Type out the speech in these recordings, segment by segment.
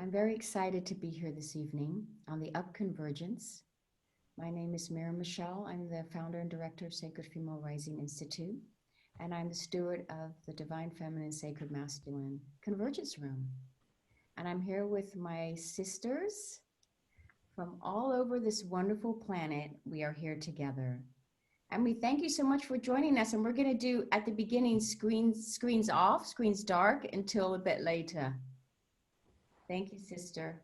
I'm very excited to be here this evening on the UP Convergence. My name is MiraMichelle. I'm the founder and director of Sacred Female Rising Institute, and I'm the steward of the Divine Feminine Sacred Masculine Convergence Room. And I'm here with my sisters from all over this wonderful planet. We are here together. And we thank you so much for joining us. And we're going to do, at the beginning, screens off, screens dark until a bit later. Thank you, sister.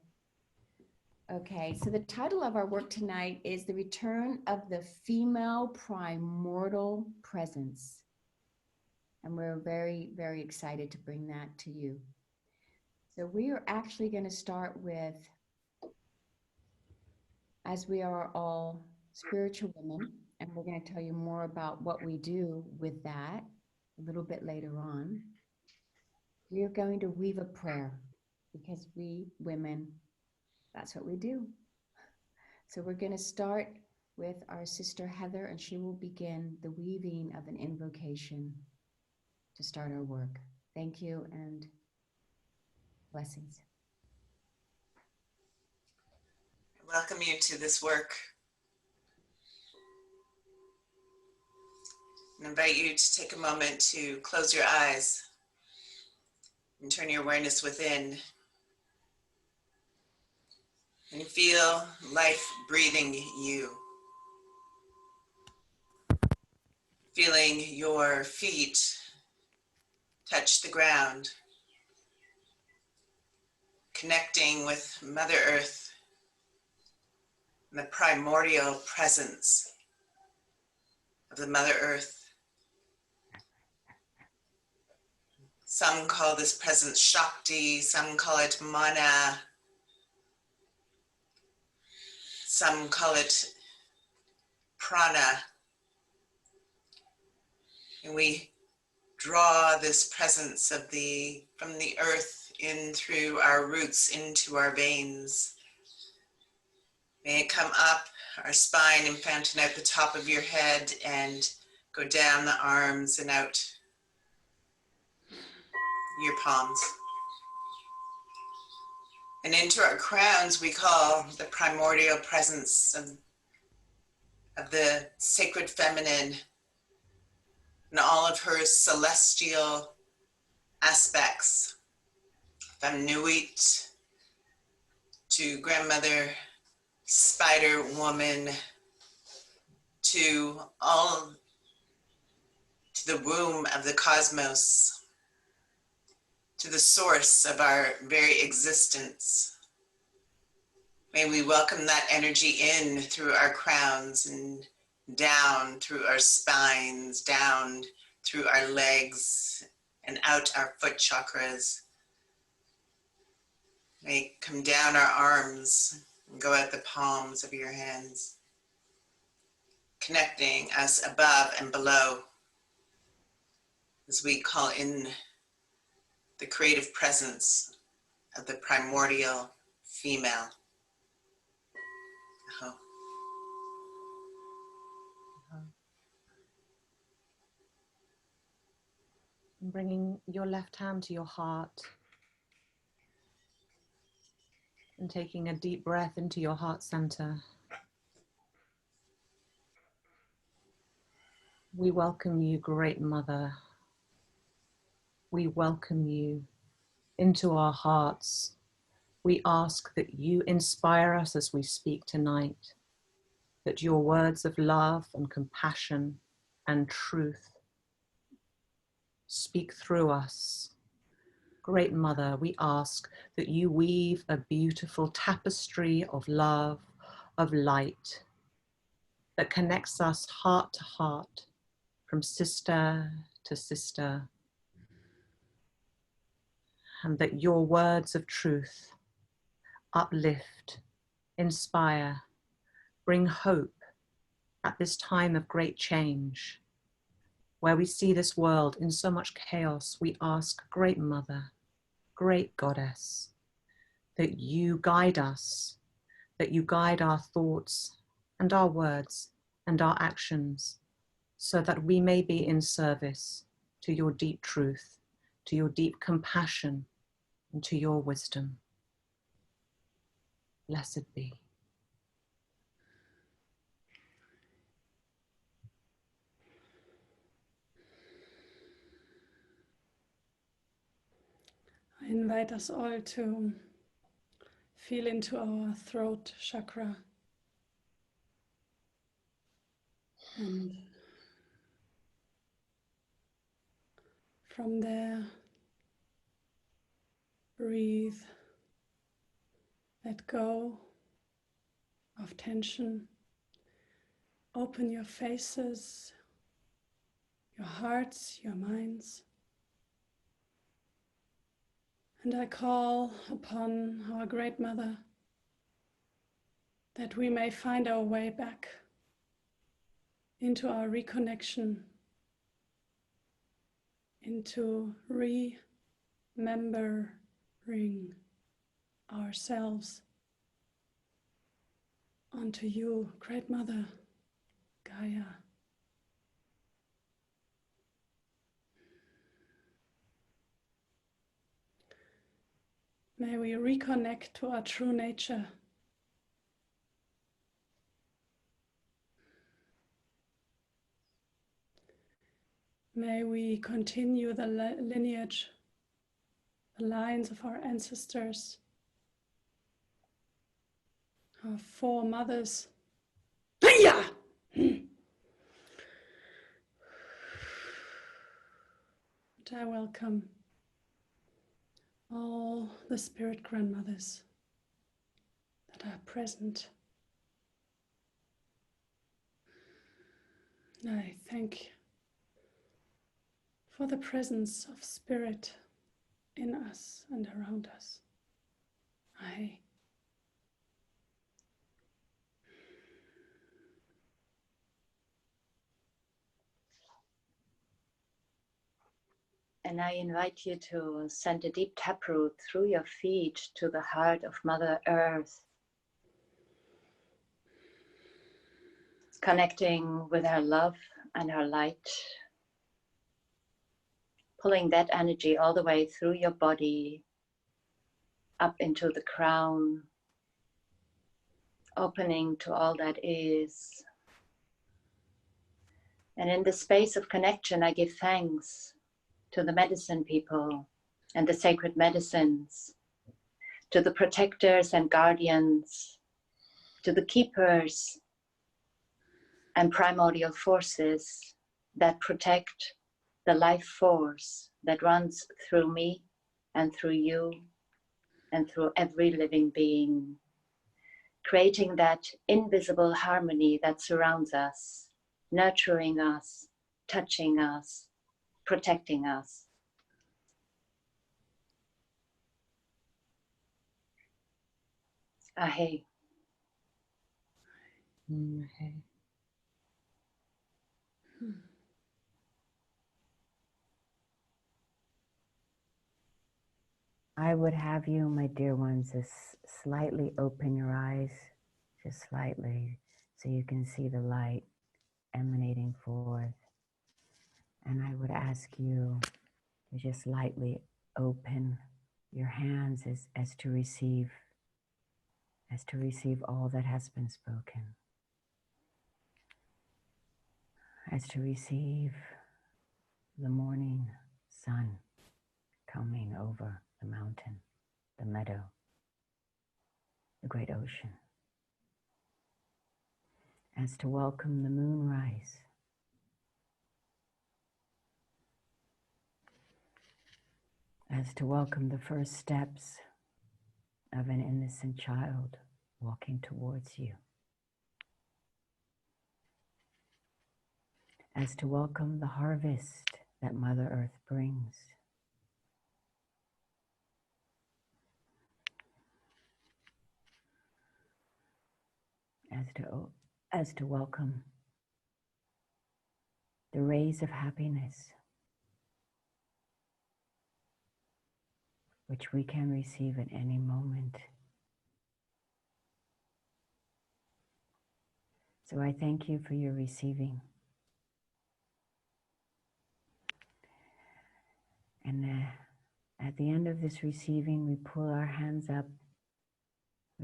Okay, so the title of our work tonight is The Return of the Female Primordial Presence. And we're very, very excited to bring that to you. So we are actually going to start with, as we are all spiritual women, and we're going to tell you more about what we do with that a little bit later on. We are going to weave a prayer because we women, that's what we do. So we're going to start with our sister Heather, and she will begin the weaving of an invocation to start our work. Thank you and blessings. I welcome you to this work. I invite you to take a moment to close your eyes and turn your awareness within. And feel life breathing you. Feeling your feet touch the ground. Connecting with Mother Earth and the primordial presence of the Mother Earth. Some call this presence Shakti, some call it Mana, some call it Prana. And we draw this presence of from the earth in through our roots into our veins. May it come up our spine and fountain out the top of your head and go down the arms and out your palms. And into our crowns we call the primordial presence of the sacred feminine and all of her celestial aspects, from Nuit to grandmother, spider woman, to the womb of the cosmos, to the source of our very existence. May we welcome that energy in through our crowns and down through our spines, down through our legs and out our foot chakras. May it come down our arms and go out the palms of your hands, connecting us above and below as we call in the creative presence of the primordial female. Bringing your left hand to your heart and taking a deep breath into your heart center. We welcome you, Great Mother. We welcome you into our hearts. We ask that you inspire us as we speak tonight, that your words of love and compassion and truth speak through us. Great Mother, we ask that you weave a beautiful tapestry of love, of light, that connects us heart to heart, from sister to sister, and that your words of truth uplift, inspire, bring hope at this time of great change. Where we see this world in so much chaos, we ask, Great Mother, Great Goddess, that you guide us, that you guide our thoughts and our words and our actions, so that we may be in service to your deep truth, to your deep compassion, and to your wisdom. Blessed be. I invite us all to feel into our throat chakra and from there breathe, let go of tension, open your faces, your hearts, your minds. And I call upon our Great Mother that we may find our way back into our reconnection, into remembering ourselves onto you, Great Mother, Gaia. May we reconnect to our true nature. May we continue the lineage, the lines of our ancestors, our foremothers. Hiya! And I welcome all the spirit grandmothers that are present. I thank you for the presence of spirit in us and around us. And I invite you to send a deep taproot through your feet to the heart of Mother Earth, connecting with her love and her light, pulling that energy all the way through your body, up into the crown, opening to all that is. And in the space of connection, I give thanks to the medicine people and the sacred medicines, to the protectors and guardians, to the keepers and primordial forces that protect the life force that runs through me and through you and through every living being, creating that invisible harmony that surrounds us, nurturing us, touching us, protecting us. Ahe. Ahe. I would have you, my dear ones, just slightly open your eyes, just slightly, so you can see the light emanating forth. And I would ask you to just lightly open your hands as to receive all that has been spoken, as to receive the morning sun coming over the mountain, the meadow, the great ocean, as to welcome the moonrise, as to welcome the first steps of an innocent child walking towards you, as to welcome the harvest that Mother Earth brings, as to welcome the rays of happiness which we can receive at any moment. So I thank you for your receiving. And at the end of this receiving, we pull our hands up,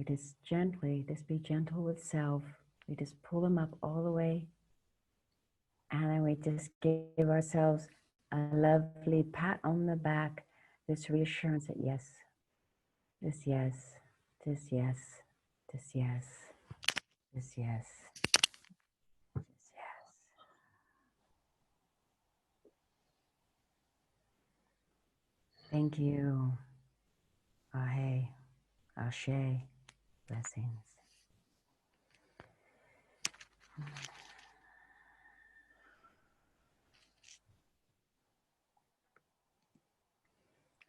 We just gently, just be gentle with self. We just pull them up all the way. And then we just give ourselves a lovely pat on the back, this reassurance that yes, this yes, this yes, this yes, this yes, this yes. Thank you. Ahe, Ashe, blessings.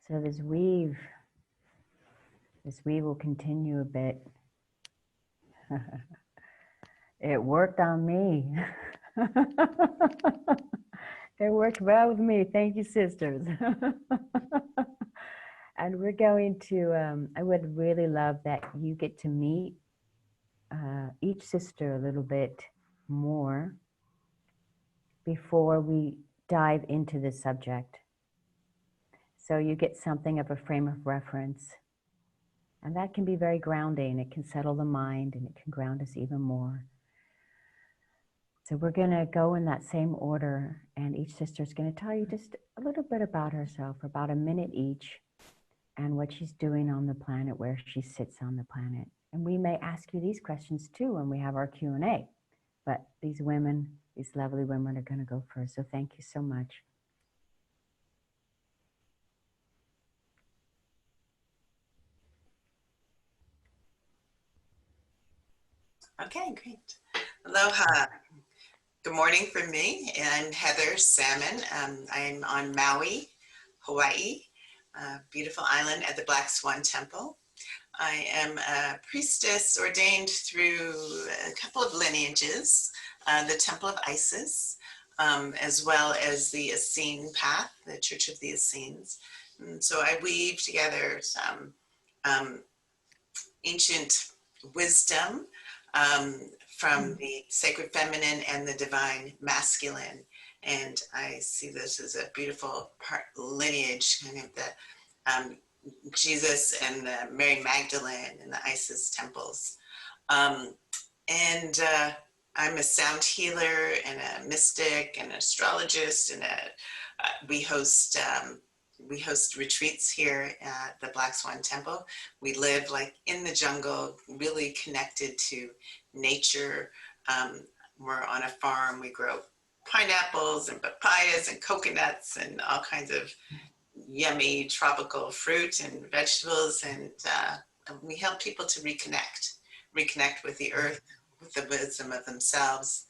So this weave will continue a bit. It worked on me. It worked well with me. Thank you, sisters. And we're going to, I would really love that you get to meet each sister a little bit more before we dive into the subject. So you get something of a frame of reference. And that can be very grounding. It can settle the mind and it can ground us even more. So we're going to go in that same order, and each sister is going to tell you just a little bit about herself, about a minute each, and what she's doing on the planet, where she sits on the planet. And we may ask you these questions too when we have our Q&A. But these women, these lovely women are going to go first. So thank you so much. Okay, great. Aloha. Good morning from me. I'm Heather Salmon. I'm on Maui, Hawaii, a beautiful island at the Black Swan Temple. I am a priestess ordained through a couple of lineages, the Temple of Isis, as well as the Essene path, the Church of the Essenes. And so I weave together some ancient wisdom from the sacred feminine and the divine masculine. And I see this as a beautiful lineage, kind of the Jesus and the Mary Magdalene and the Isis temples. I'm a sound healer and a mystic and an astrologist, and we host retreats here at the Black Swan Temple. We live like in the jungle, really connected to nature. We're on a farm. We grow pineapples and papayas and coconuts and all kinds of yummy tropical fruit and vegetables, and we help people to reconnect with the earth, with the wisdom of themselves,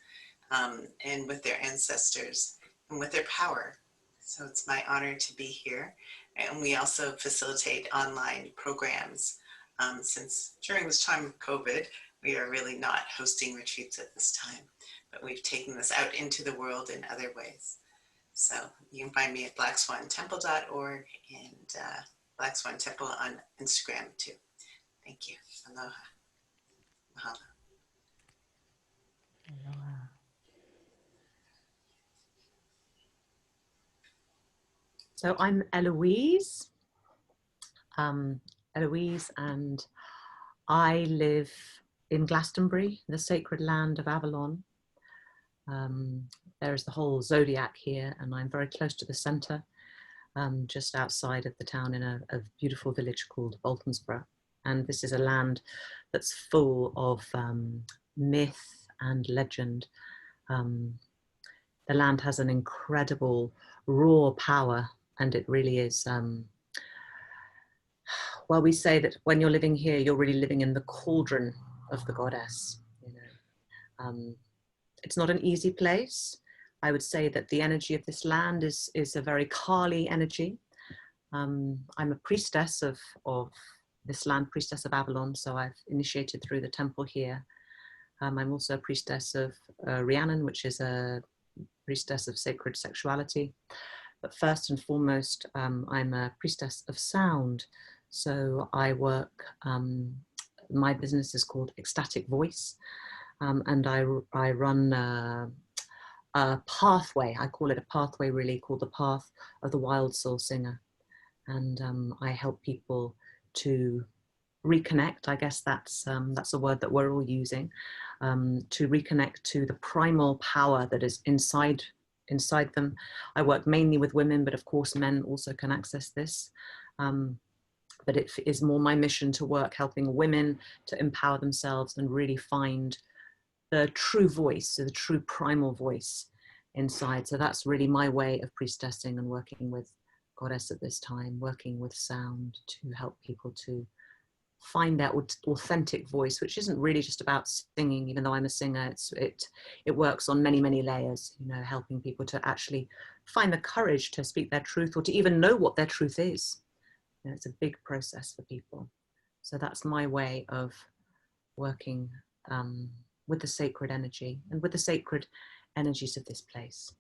and with their ancestors and with their power. So it's my honor to be here. And we also facilitate online programs. Since during this time of COVID, we are really not hosting retreats at this time, but we've taken this out into the world in other ways. So you can find me at blackswantemple.org and Black Swan Temple on Instagram too. Thank you. Aloha. Mahalo. Aloha. So I'm Heloise. Heloise, and I live in Glastonbury, the sacred land of Avalon. There is the whole zodiac here, and I'm very close to the centre, just outside of the town in a beautiful village called Boltonsborough. And this is a land that's full of myth and legend. The land has an incredible raw power, and it really is, well, we say that when you're living here, you're really living in the cauldron of the goddess. You know, it's not an easy place. I would say that the energy of this land is a very Kali energy. I'm a priestess of this land, priestess of Avalon, so I've initiated through the temple here. I'm also a priestess of Rhiannon, which is a priestess of sacred sexuality. But first and foremost, I'm a priestess of sound. So I work, my business is called Ecstatic Voice, and I run a pathway, I call it a pathway really, called the Path of the Wild Soul Singer. And I help people to reconnect. I guess that's a word that we're all using, to reconnect to the primal power that is inside them. I work mainly with women, but of course men also can access this. But it is more my mission to work helping women to empower themselves and really find the true voice, so the true primal voice inside. So that's really my way of priestessing and working with Goddess at this time, working with sound to help people to find that authentic voice, which isn't really just about singing, even though I'm a singer. It works on many, many layers, you know, helping people to actually find the courage to speak their truth, or to even know what their truth is. You know, it's a big process for people. So that's my way of working with the sacred energy and with the sacred energies of this place.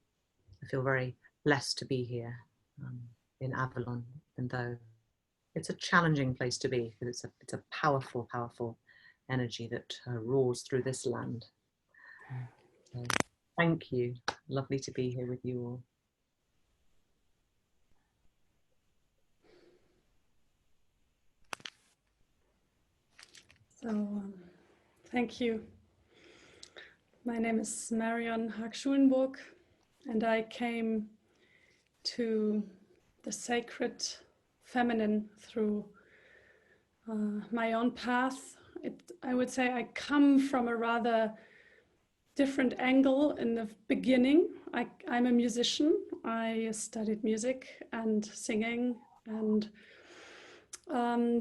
I feel very blessed to be here in Avalon, even though it's a challenging place to be, because it's a powerful, powerful energy that roars through this land. So, thank you. Lovely to be here with you all. So, thank you. My name is Marion Hakshoenbuk, and I came to the sacred feminine through my own path. I would say I come from a rather different angle in the beginning. I'm a musician. I studied music and singing and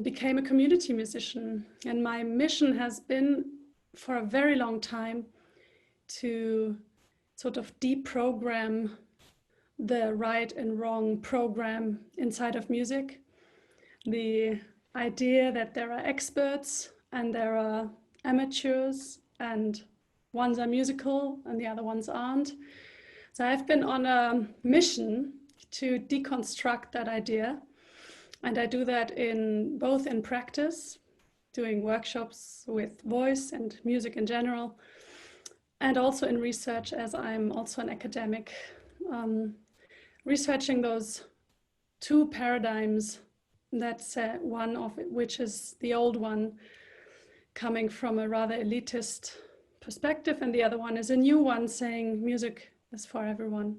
became a community musician. And my mission has been for a very long time to sort of deprogram the right and wrong program inside of music. The idea that there are experts and there are amateurs, and ones are musical and the other ones aren't. So I've been on a mission to deconstruct that idea. And I do that both in practice, doing workshops with voice and music in general, and also in research, as I'm also an academic, researching those two paradigms. That's one of it, which is the old one, coming from a rather elitist perspective, and the other one is a new one, saying music is for everyone.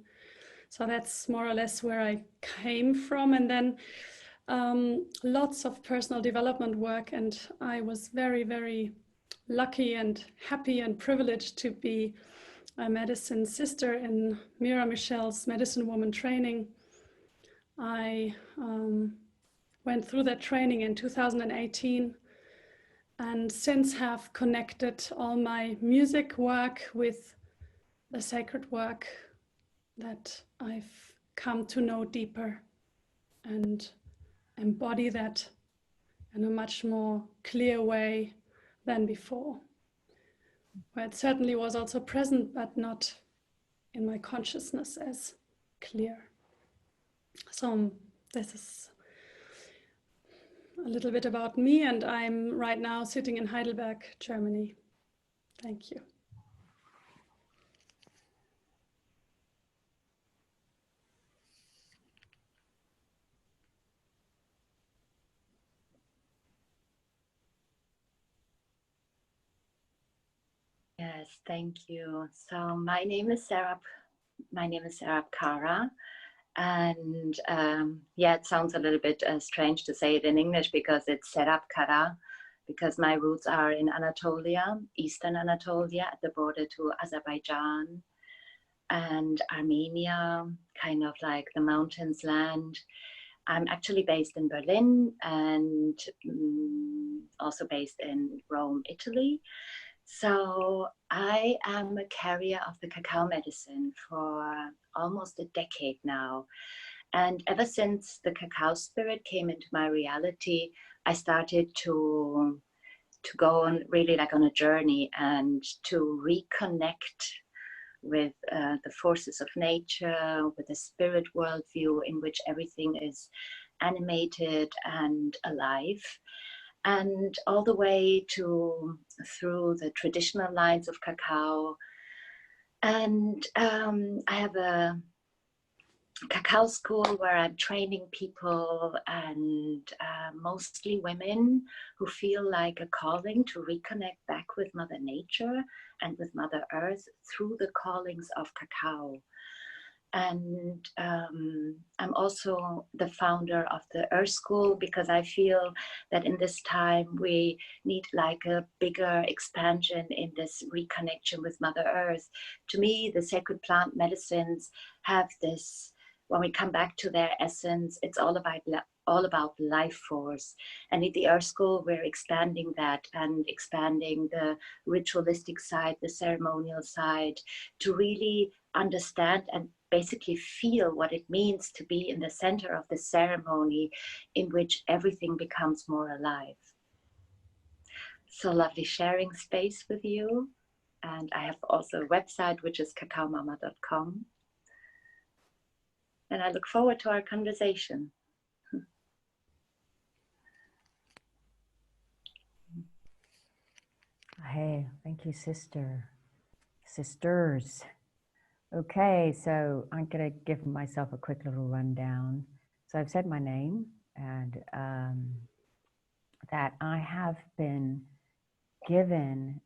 So that's more or less where I came from. And then lots of personal development work, and I was very, very lucky and happy and privileged to be a medicine sister in MiraMichelle's medicine woman training. I went through that training in 2018, and since have connected all my music work with the sacred work that I've come to know deeper and embody that in a much more clear way than before, where it certainly was also present, but not in my consciousness as clear. So this is a little bit about me, and I'm right now sitting in Heidelberg, Germany. Thank you. Yes, thank you. So my name is Serap. My name is Serap Kara. And yeah, it sounds a little bit strange to say it in English because it's Serap Kara, because my roots are in Anatolia, Eastern Anatolia, at the border to Azerbaijan and Armenia, kind of like the mountains land. I'm actually based in Berlin and also based in Rome, Italy. So I am a carrier of the cacao medicine for almost a decade now. And ever since the cacao spirit came into my reality, I started to go on really like on a journey and to reconnect with the forces of nature, with the spirit worldview in which everything is animated and alive. And all the way through the traditional lines of cacao. And I have a Cacao school where I'm training people, and mostly women who feel like a calling to reconnect back with Mother Nature and with Mother Earth through the callings of Cacao. And I'm also the founder of the Earth School, because I feel that in this time we need like a bigger expansion in this reconnection with Mother Earth. To me, the sacred plant medicines have this, when we come back to their essence, it's all about life force. And in the Earth School, we're expanding that and expanding the ritualistic side, the ceremonial side, to really understand and basically feel what it means to be in the center of the ceremony, in which everything becomes more alive. So lovely sharing space with you. And I have also a website, which is cacaomama.com. And I look forward to our conversation. Hey, thank you, sister. Sisters. Okay, so I'm going to give myself a quick little rundown. So I've said my name, and that I have been given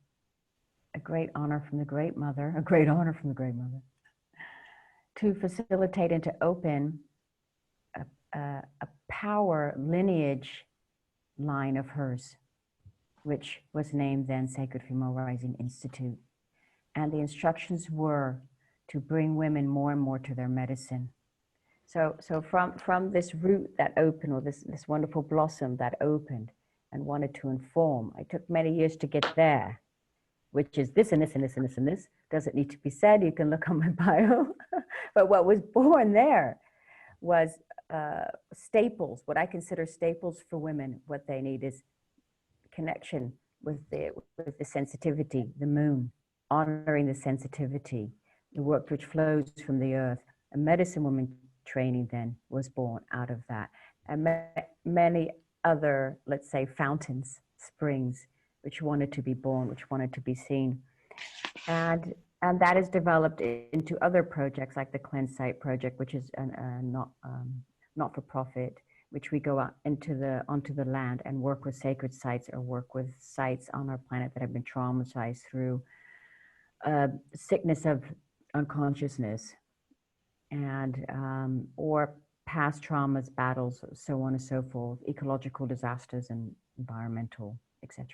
a great honor from the Great Mother, to facilitate and to open a power lineage line of hers, which was named then Sacred Female Rising Institute. And the instructions were to bring women more and more to their medicine. So from this root that opened, or this wonderful blossom that opened and wanted to inform, I took many years to get there, which is this and this and this and this and this. Doesn't need to be said, you can look on my bio. But what was born there was staples, what I consider staples for women. What they need is connection with the sensitivity, the moon, honoring the sensitivity, the work which flows from the earth. A medicine woman training then was born out of that. And many other, let's say, fountains, springs, which wanted to be born, which wanted to be seen. And that is developed into other projects like the Cleanse Site Project, which is not-for-profit, which we go out onto the land and work with sacred sites, or work with sites on our planet that have been traumatized through sickness of unconsciousness, and or past traumas, battles, so on and so forth, ecological disasters and environmental, etc.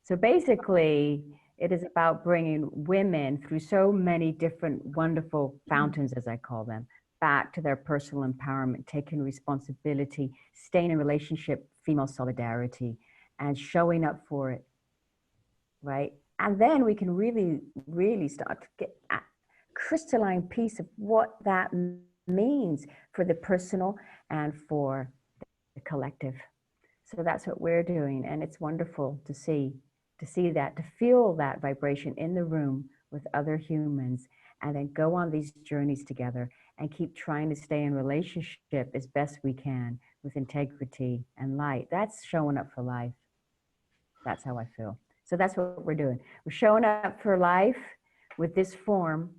So basically, it is about bringing women through so many different wonderful fountains, as I call them, back to their personal empowerment, taking responsibility, staying in relationship, female solidarity, and showing up for it, right? And then we can really, really start to get a crystalline piece of what that means for the personal and for the collective. So that's what we're doing. And it's wonderful to see that, to feel that vibration in the room with other humans, and then go on these journeys together and keep trying to stay in relationship as best we can with integrity and light. That's showing up for life. That's how I feel. So that's what we're doing. We're showing up for life with this form,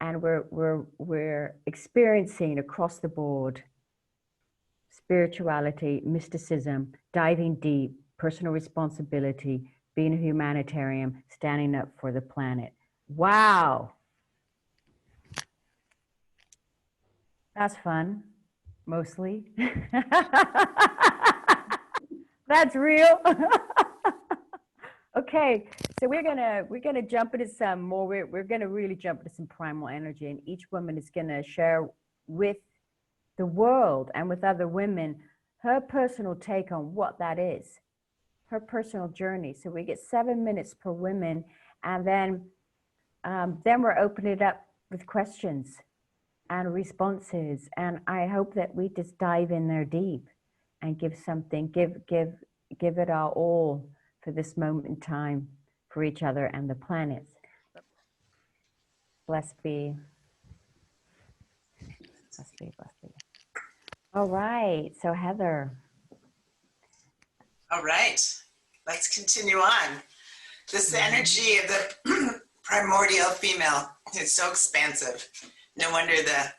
and we're experiencing across the board spirituality, mysticism, diving deep, personal responsibility, being a humanitarian, standing up for the planet. Wow. That's fun, mostly. That's real. Okay, so we're gonna jump into some more. We're gonna really jump into some primal energy, and each woman is gonna share with the world and with other women her personal take on what that is, her personal journey. So we get 7 minutes per woman, and then we're opening it up with questions and responses. And I hope that we just dive in there deep and give something, give it our all for this moment in time, for each other and the planet. Blessed be. Blessed be, blessed be. All right, so Heather. All right, let's continue on. This energy of the primordial female is so expansive. No wonder the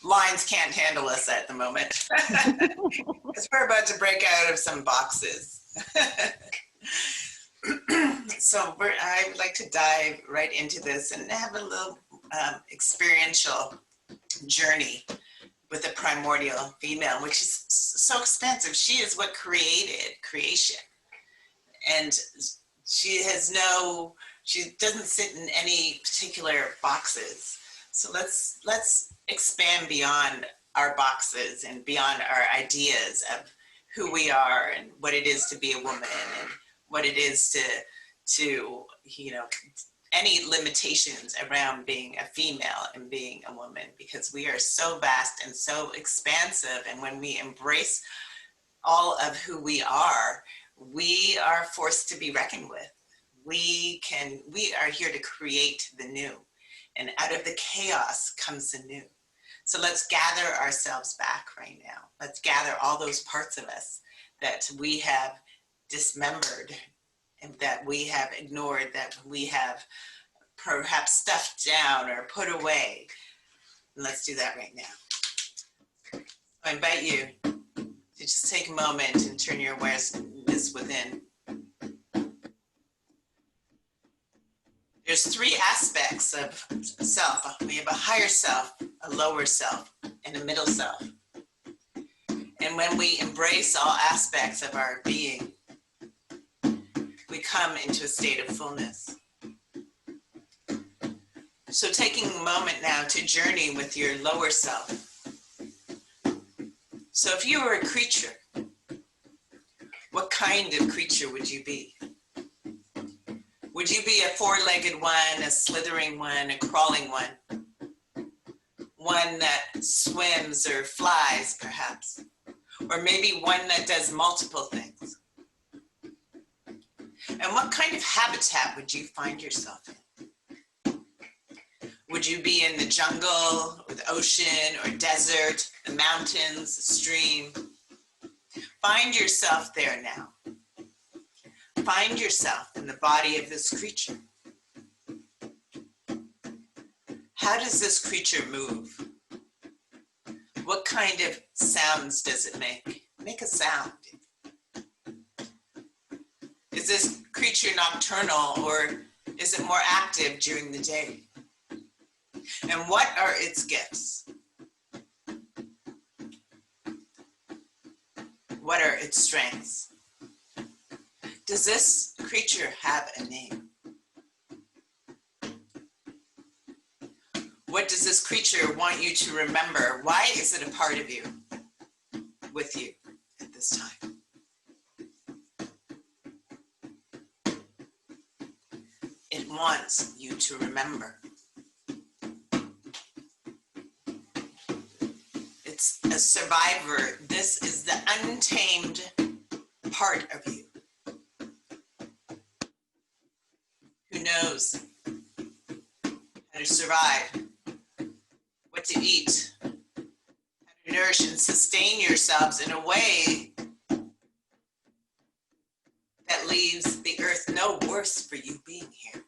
lines can't handle us at the moment. Because we're about to break out of some boxes. So I would like to dive right into this and have a little experiential journey with the primordial female, which is so expansive. She is what created creation. And she doesn't sit in any particular boxes. So let's expand beyond our boxes and beyond our ideas of who we are and what it is to be a woman and what it is to any limitations around being a female and being a woman, because we are so vast and so expansive. And when we embrace all of who we are forced to be reckoned with. We are here to create the new, and out of the chaos comes the new. So let's gather ourselves back right now. Let's gather all those parts of us that we have dismembered and that we have ignored, that we have perhaps stuffed down or put away. And let's do that right now. I invite you to just take a moment and turn your awareness within. There's three aspects of self. We have a higher self, a lower self, and a middle self. And when we embrace all aspects of our being, we come into a state of fullness. So taking a moment now to journey with your lower self. So if you were a creature, what kind of creature would you be? Would you be a four-legged one, a slithering one, a crawling one? One that swims or flies, perhaps? Or maybe one that does multiple things? And what kind of habitat would you find yourself in? Would you be in the jungle, or the ocean, or desert, the mountains, the stream? Find yourself there now. Find yourself in the body of this creature. How does this creature move? What kind of sounds does it make? Make a sound. Is this creature nocturnal, or is it more active during the day? And what are its gifts? What are its strengths? Does this creature have a name? What does this creature want you to remember? Why is it a part of you, with you at this time? It wants you to remember. It's a survivor. This is the untamed part of you. Who knows how to survive, what to eat, how to nourish and sustain yourselves in a way that leaves the earth no worse for you being here.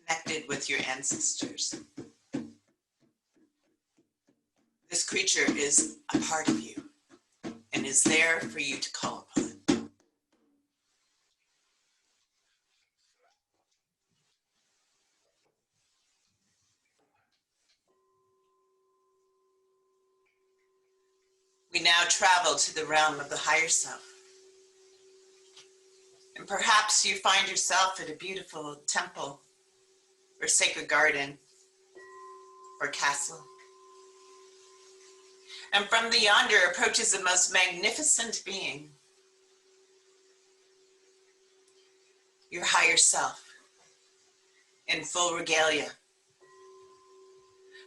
Connected with your ancestors. This creature is a part of you and is there for you to call upon. We now travel to the realm of the higher self. And perhaps you find yourself at a beautiful temple or sacred garden or castle. And from the yonder approaches the most magnificent being, your higher self in full regalia.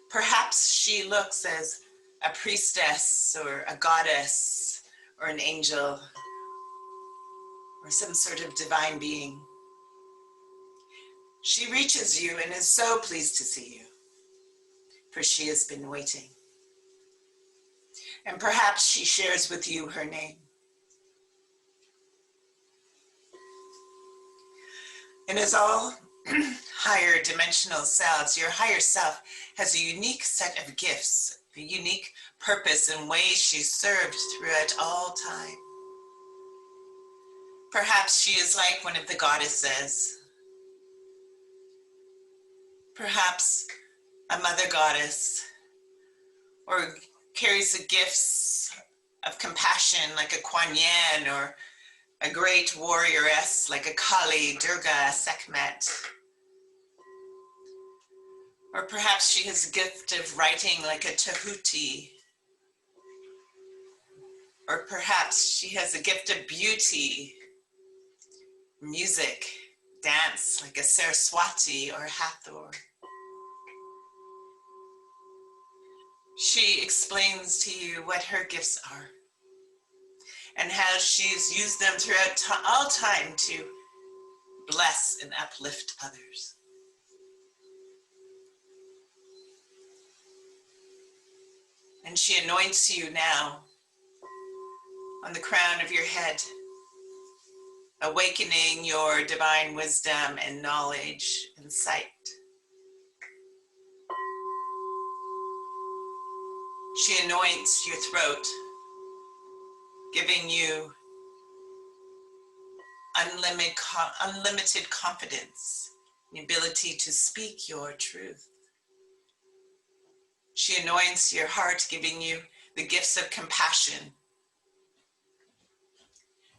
Perhaps she looks as a priestess or a goddess or an angel or some sort of divine being. She reaches you and is so pleased to see you, for she has been waiting. And perhaps she shares with you her name. And as all higher dimensional selves, your higher self has a unique set of gifts, a unique purpose and ways she's served throughout all time. Perhaps she is like one of the goddesses. Perhaps a mother goddess, or carries the gifts of compassion like a Kuan Yin, or a great warrioress like a Kali, Durga, Sekhmet. Or perhaps she has a gift of writing like a Tahuti. Or perhaps she has a gift of beauty, music, dance like a Saraswati or Hathor. She explains to you what her gifts are and how she's used them throughout all time to bless and uplift others. And she anoints you now on the crown of your head, awakening your divine wisdom and knowledge and sight. She anoints your throat, giving you unlimited confidence, the ability to speak your truth. She anoints your heart, giving you the gifts of compassion.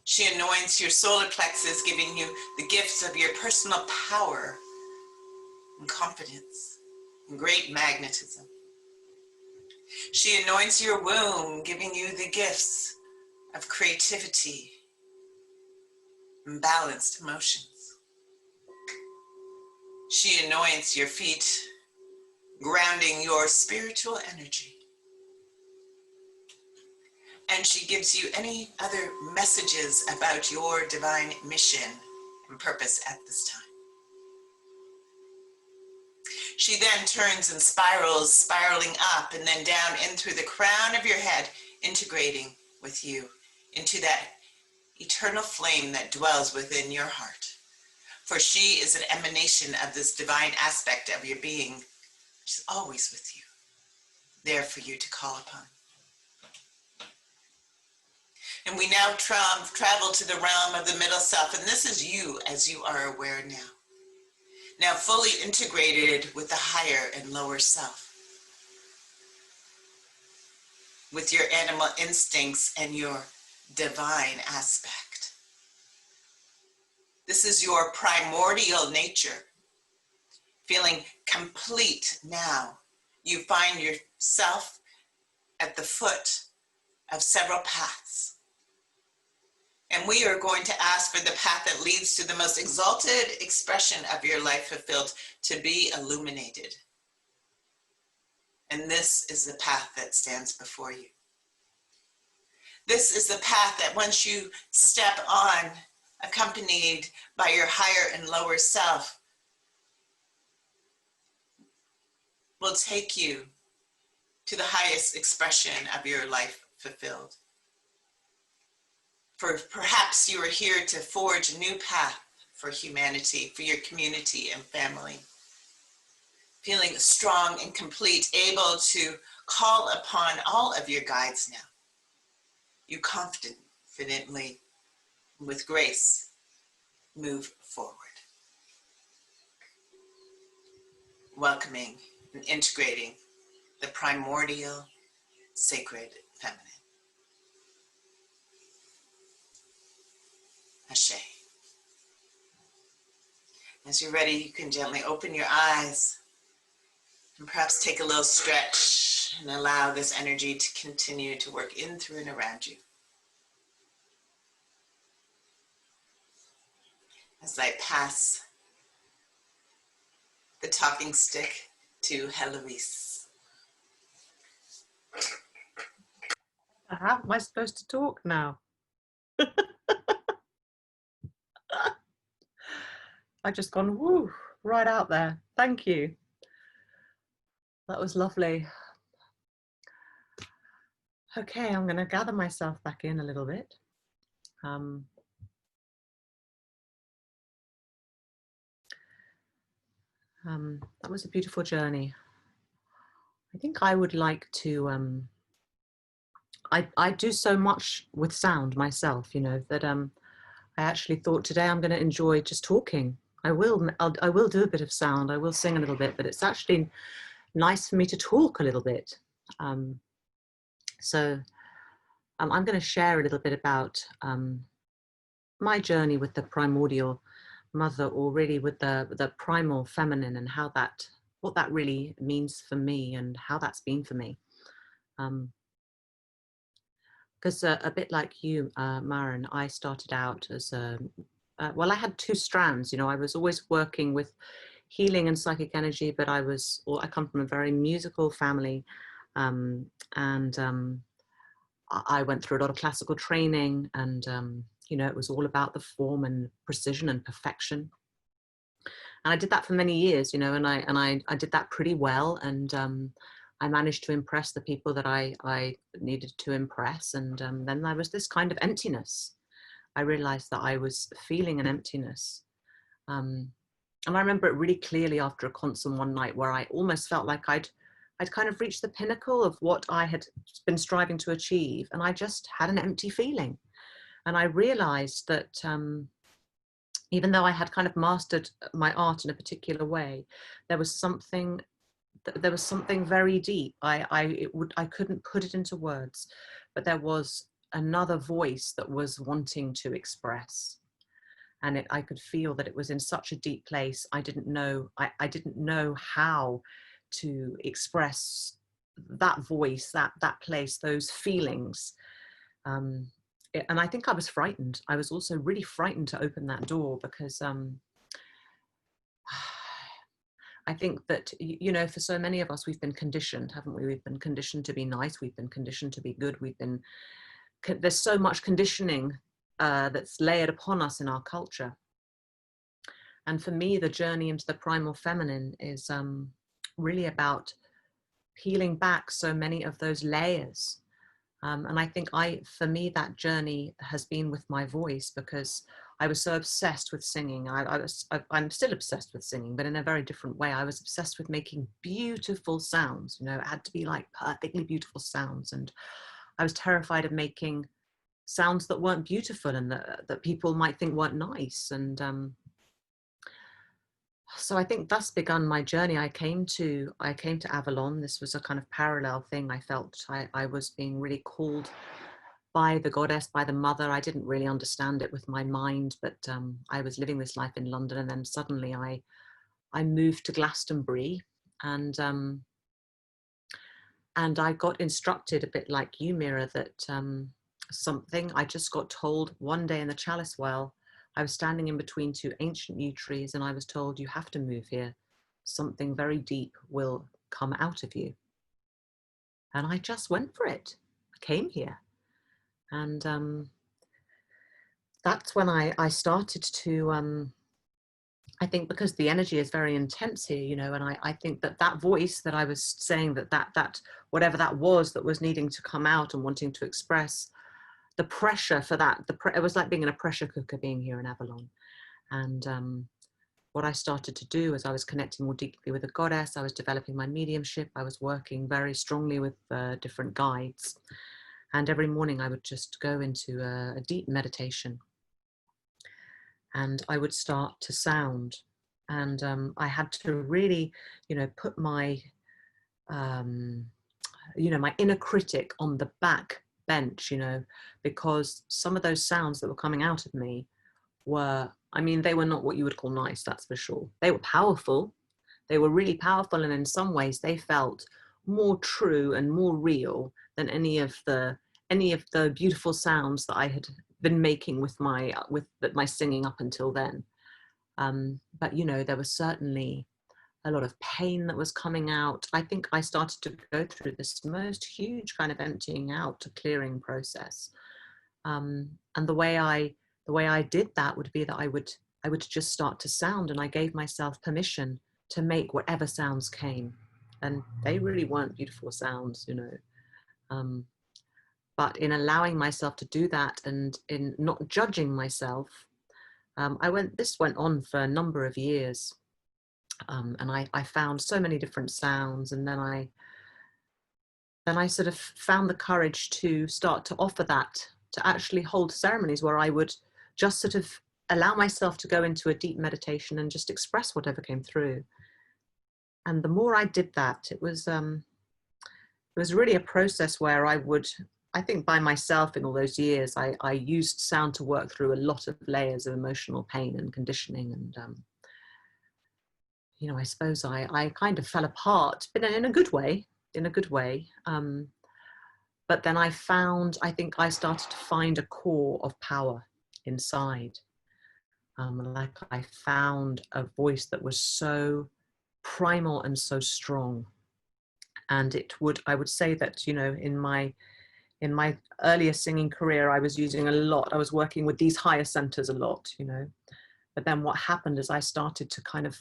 She anoints your solar plexus, giving you the gifts of your personal power and confidence and great magnetism. She anoints your womb, giving you the gifts of creativity and balanced emotions. She anoints your feet, grounding your spiritual energy. And she gives you any other messages about your divine mission and purpose at this time. She then turns and spirals, spiraling up and then down in through the crown of your head, integrating with you into that eternal flame that dwells within your heart. For she is an emanation of this divine aspect of your being, which is always with you, there for you to call upon. And we now travel to the realm of the middle self, and this is you as you are aware now. Now fully integrated with the higher and lower self, with your animal instincts and your divine aspect. This is your primordial nature, feeling complete now. You find yourself at the foot of several paths. And we are going to ask for the path that leads to the most exalted expression of your life fulfilled to be illuminated. And this is the path that stands before you. This is the path that once you step on, accompanied by your higher and lower self, will take you to the highest expression of your life fulfilled. For perhaps you are here to forge a new path for humanity, for your community and family. Feeling strong and complete, able to call upon all of your guides now. You confidently, with grace, move forward. Welcoming and integrating the primordial sacred feminine. Ashe. As you're ready, you can gently open your eyes and perhaps take a little stretch and allow this energy to continue to work in, through, and around you. As I pass the talking stick to Heloise. How am I supposed to talk now? I just gone woo right out there. Thank you. That was lovely. Okay, I'm going to gather myself back in a little bit. That was a beautiful journey. I think I would like to, I do so much with sound myself, you know, that I actually thought today I'm going to enjoy just talking. I will do a bit of sound, I will sing a little bit, but it's actually nice for me to talk a little bit. So I'm going to share a little bit about my journey with the primordial mother, or really with the primal feminine, and how that, what that really means for me and how that's been for me. Because a bit like you, Marion, I started out as a, well, I had two strands, you know, I was always working with healing and psychic energy, but I come from a very musical family, and I went through a lot of classical training, and you know, it was all about the form and precision and perfection. And I did that for many years, you know, and I did that pretty well, and I managed to impress the people that I needed to impress, and then there was this kind of emptiness. I realized that I was feeling an emptiness. And I remember it really clearly after a concert one night where I almost felt like I'd kind of reached the pinnacle of what I had been striving to achieve, and I just had an empty feeling. And I realized that even though I had kind of mastered my art in a particular way, there was something very deep. I couldn't put it into words, but there was another voice that was wanting to express. And I could feel that it was in such a deep place. I didn't know how to express that voice, that place, those feelings. And I think I was frightened. I was also really frightened to open that door, because I think that, you know, for so many of us, we've been conditioned, haven't we? We've been conditioned to be nice. We've been conditioned to be good. There's so much conditioning that's layered upon us in our culture. And for me, the journey into the primal feminine is really about peeling back so many of those layers. And I think for me, that journey has been with my voice, because I was so obsessed with singing. I'm still obsessed with singing, but in a very different way. I was obsessed with making beautiful sounds. You know, it had to be like perfectly beautiful sounds. And I was terrified of making sounds that weren't beautiful and that people might think weren't nice. And so I think that's begun my journey. I came to Avalon. This was a kind of parallel thing. I felt I was being really called by the goddess, by the mother. I didn't really understand it with my mind, but I was living this life in London, and then suddenly I moved to Glastonbury, and I got instructed, a bit like you, Mira, that something I just got told one day in the Chalice Well. I was standing in between two ancient yew trees, and I was told, you have to move here. Something very deep will come out of you. And I just went for it. I came here. And that's when I started to, I think because the energy is very intense here, you know, and I think that voice that I was saying, that whatever that was needing to come out and wanting to express, the pressure for that, it was like being in a pressure cooker being here in Avalon. And what I started to do is I was connecting more deeply with the goddess. I was developing my mediumship. I was working very strongly with different guides. And every morning I would just go into a deep meditation. And I would start to sound. And I had to really, you know, put my, you know, my inner critic on the back bench, you know, because some of those sounds that were coming out of me were, I mean, they were not what you would call nice, that's for sure. They were powerful. They were really powerful. And in some ways they felt more true and more real than any of the beautiful sounds that I had been making with my singing up until then. But, you know, there was certainly a lot of pain that was coming out. I think I started to go through this most huge kind of emptying out, clearing process. And the way I did that would be that I would just start to sound, and I gave myself permission to make whatever sounds came. And they really weren't beautiful sounds, you know. But in allowing myself to do that and in not judging myself, this went on for a number of years. And I found so many different sounds, and then I sort of found the courage to start to offer that, to actually hold ceremonies where I would just sort of allow myself to go into a deep meditation and just express whatever came through. And the more I did that, it was really a process where I think by myself in all those years, I used sound to work through a lot of layers of emotional pain and conditioning. And, you know, I suppose I kind of fell apart, but in a good way, but then I think I started to find a core of power inside. Like I found a voice that was so primal and so strong. And I would say that, you know, in my earlier singing career, I was working with these higher centers a lot, you know. But then what happened is I started to kind of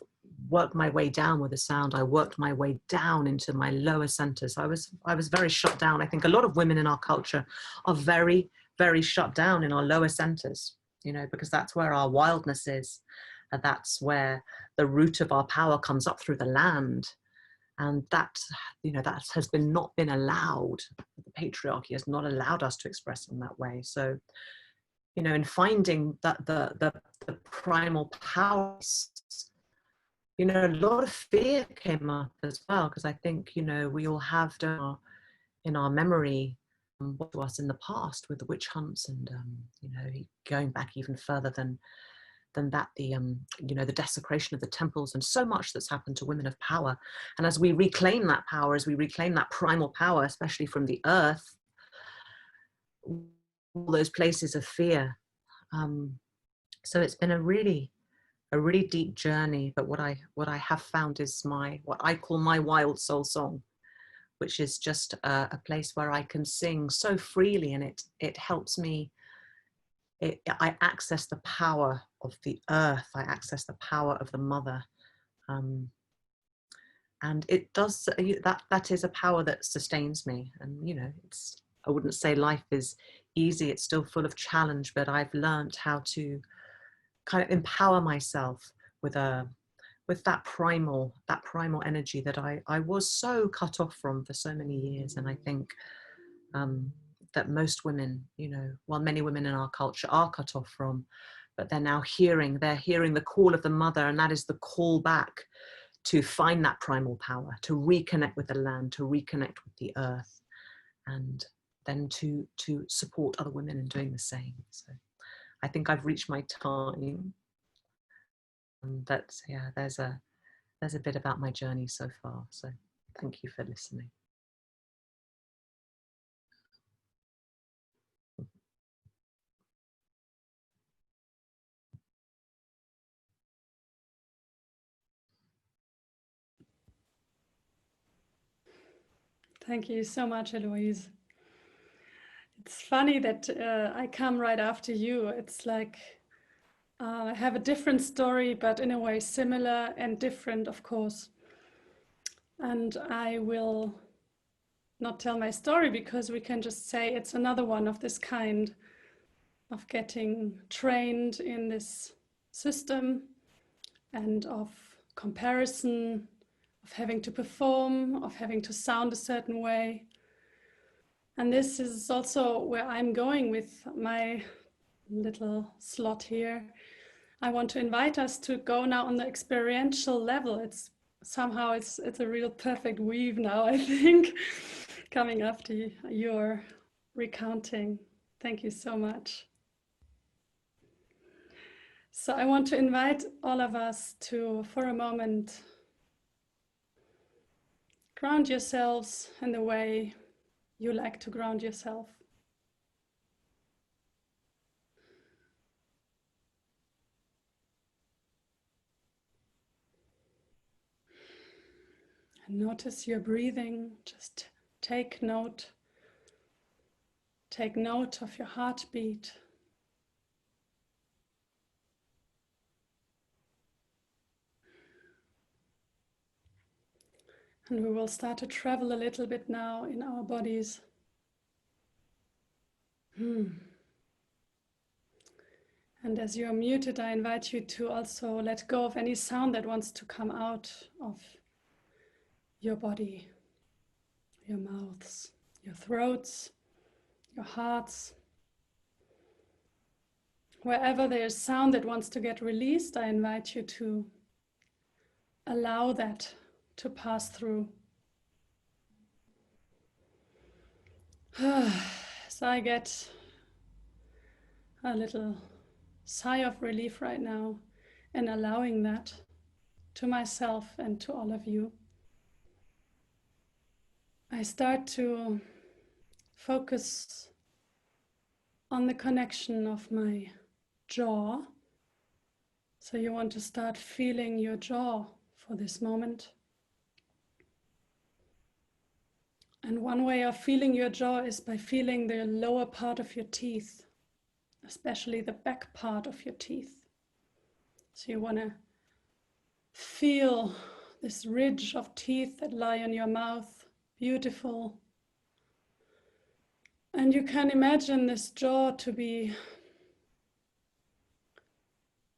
work my way down with the sound. I worked my way down into my lower centers. I was very shut down. I think a lot of women in our culture are very, very shut down in our lower centers, you know, because that's where our wildness is. And that's where the root of our power comes up through the land. And that, you know, that has not been allowed. The patriarchy has not allowed us to express in that way. So, you know, in finding that the primal powers, you know, a lot of fear came up as well, because I think, you know, we all have in our memory what to us in the past with the witch hunts, and you know, going back even further than that, you know, the desecration of the temples, and so much that's happened to women of power. And as we reclaim that power, as we reclaim that primal power, especially from the earth, all those places of fear. So it's been a really deep journey. But what I have found is what I call my wild soul song, which is just a place where I can sing so freely, and it helps me. I access the power of the earth. I access the power of the mother. And it does that is a power that sustains me. And, you know, I wouldn't say life is easy. It's still full of challenge, but I've learned how to kind of empower myself with that primal energy that I was so cut off from for so many years. And I think that most women, you know, well, many women in our culture are cut off from, but they're now hearing the call of the mother, and that is the call back to find that primal power, to reconnect with the land, to reconnect with the earth, and then to support other women in doing the same. So I think I've reached my time. And that's, yeah, there's a bit about my journey so far. So thank you for listening. Thank you so much, Heloise. It's funny that I come right after you. It's like I have a different story, but in a way similar and different, of course. And I will not tell my story, because we can just say it's another one of this kind of getting trained in this system and of comparison, of having to perform, of having to sound a certain way. And this is also where I'm going with my little slot here. I want to invite us to go now on the experiential level. It's a real perfect weave now, I think, coming after your recounting. Thank you so much. So I want to invite all of us to, for a moment, ground yourselves in the way you like to ground yourself. And notice your breathing. Just take note. Take note of your heartbeat. And we will start to travel a little bit now in our bodies. And as you're muted, I invite you to also let go of any sound that wants to come out of your body, your mouths, your throats, your hearts. Wherever there's sound that wants to get released, I invite you to allow that to pass through. So I get a little sigh of relief right now and allowing that to myself and to all of you. I start to focus on the connection of my jaw. So you want to start feeling your jaw for this moment. And one way of feeling your jaw is by feeling the lower part of your teeth, especially the back part of your teeth. So you want to feel this ridge of teeth that lie on your mouth, beautiful. And you can imagine this jaw to be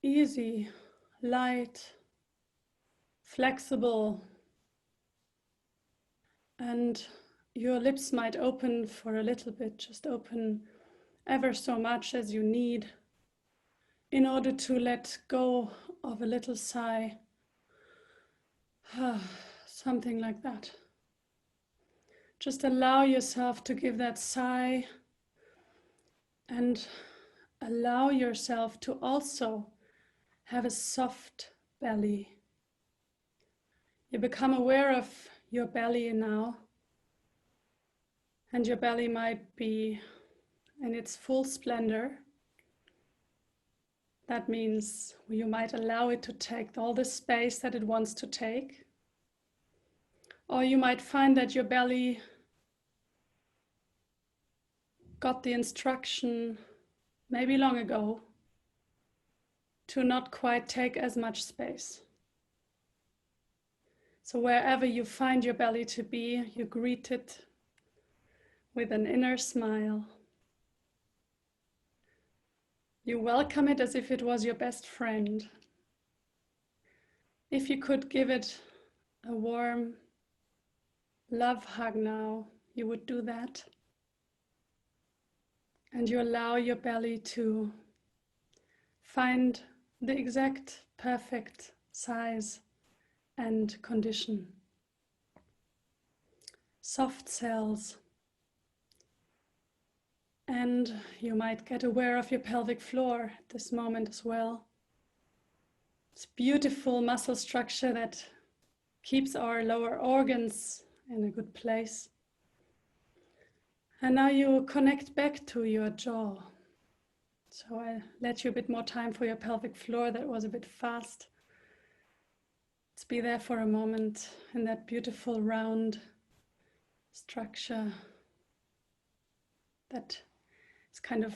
easy, light, flexible, and your lips might open for a little bit, just open ever so much as you need in order to let go of a little sigh, something like that. Just allow yourself to give that sigh and allow yourself to also have a soft belly. You become aware of your belly now, and your belly might be in its full splendor. That means you might allow it to take all the space that it wants to take. Or you might find that your belly got the instruction, maybe long ago, to not quite take as much space. So wherever you find your belly to be, you greet it with an inner smile. You welcome it as if it was your best friend. If you could give it a warm love hug now, you would do that. And you allow your belly to find the exact perfect size and condition. Soft cells. And you might get aware of your pelvic floor at this moment as well. It's beautiful muscle structure that keeps our lower organs in a good place. And now you connect back to your jaw. So I let you a bit more time for your pelvic floor. That was a bit fast. Let's be there for a moment in that beautiful round structure that is kind of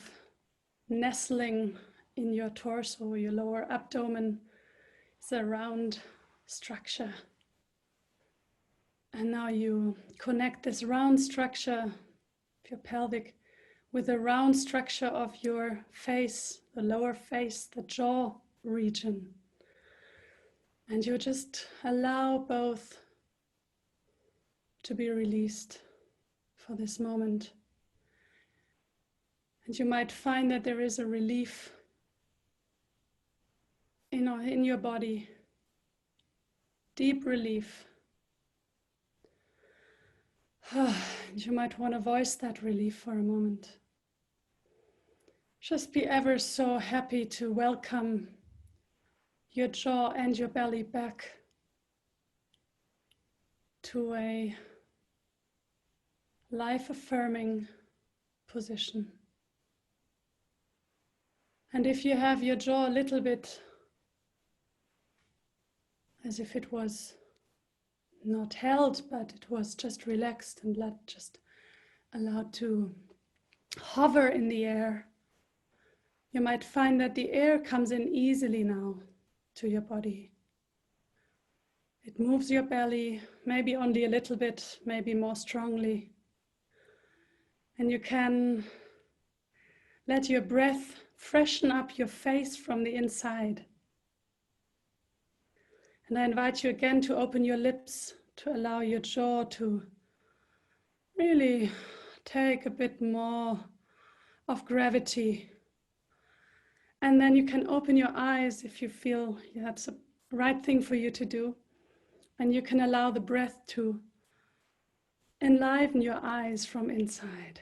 nestling in your torso. Your lower abdomen is a round structure. And now you connect this round structure of your pelvic with the round structure of your face, the lower face, the jaw region. And you just allow both to be released for this moment. And you might find that there is a relief in your body, deep relief. And you might want to voice that relief for a moment. Just be ever so happy to welcome your jaw and your belly back to a life-affirming position. And if you have your jaw a little bit as if it was not held, but it was just relaxed and just allowed to hover in the air, you might find that the air comes in easily now to your body. It moves your belly, maybe only a little bit, maybe more strongly. And you can let your breath freshen up your face from the inside. And I invite you again to open your lips, to allow your jaw to really take a bit more of gravity. And then you can open your eyes if you feel that's the right thing for you to do. And you can allow the breath to enliven your eyes from inside.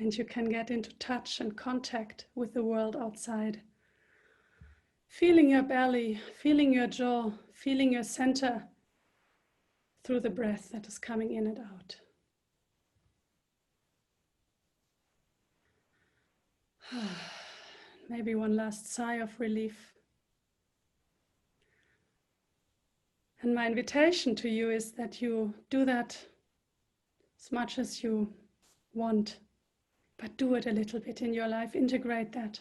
And you can get into touch and contact with the world outside. Feeling your belly, feeling your jaw, feeling your center through the breath that is coming in and out. Maybe one last sigh of relief. And my invitation to you is that you do that as much as you want, but do it a little bit in your life. Integrate that,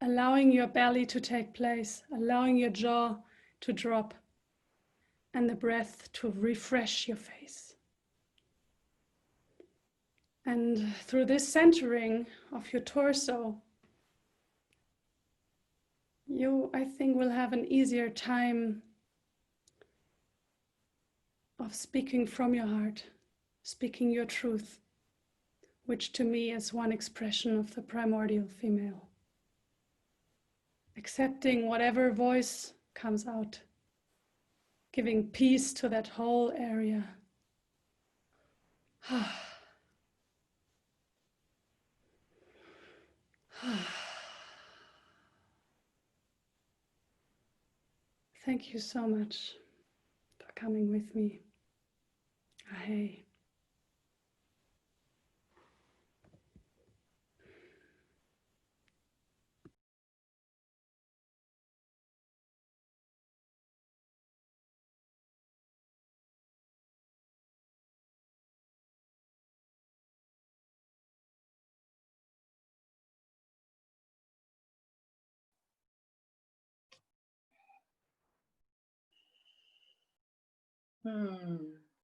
allowing your belly to take place, allowing your jaw to drop, and the breath to refresh your face. And through this centering of your torso, you, I think, will have an easier time of speaking from your heart, speaking your truth, which to me is one expression of the primordial female. Accepting whatever voice comes out, giving peace to that whole area. Thank you so much for coming with me. Hey.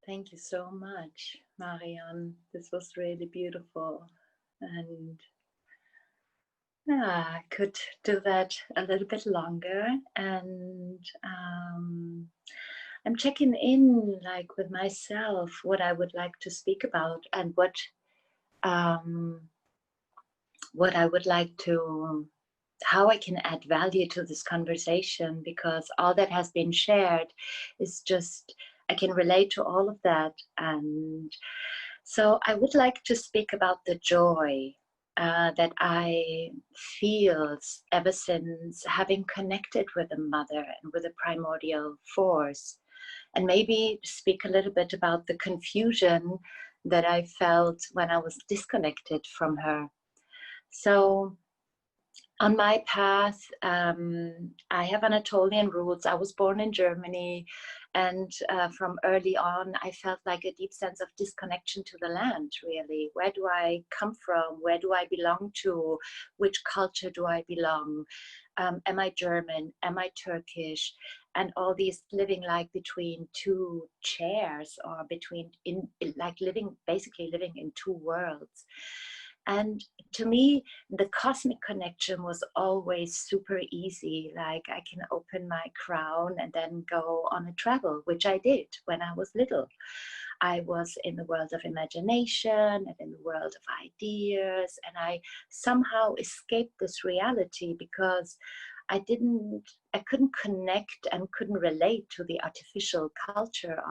Thank you so much, Marian. This was really beautiful. And I could do that a little bit longer. And I'm checking in like with myself, what I would like to speak about and what I would like to, how I can add value to this conversation, because all that has been shared is just, I can relate to all of that. And so I would like to speak about the joy that I feel ever since having connected with a mother and with a primordial force, and maybe speak a little bit about the confusion that I felt when I was disconnected from her. So on my path, I have Anatolian roots. I was born in Germany, and from early on, I felt like a deep sense of disconnection to the land, really. Where do I come from? Where do I belong to? Which culture do I belong? Am I German? Am I Turkish? And all these living like between two chairs, or basically living in two worlds. And to me, the cosmic connection was always super easy. Like I can open my crown and then go on a travel, which I did when I was little. I was in the world of imagination and in the world of ideas, and I somehow escaped this reality because I couldn't connect and couldn't relate to the artificial culture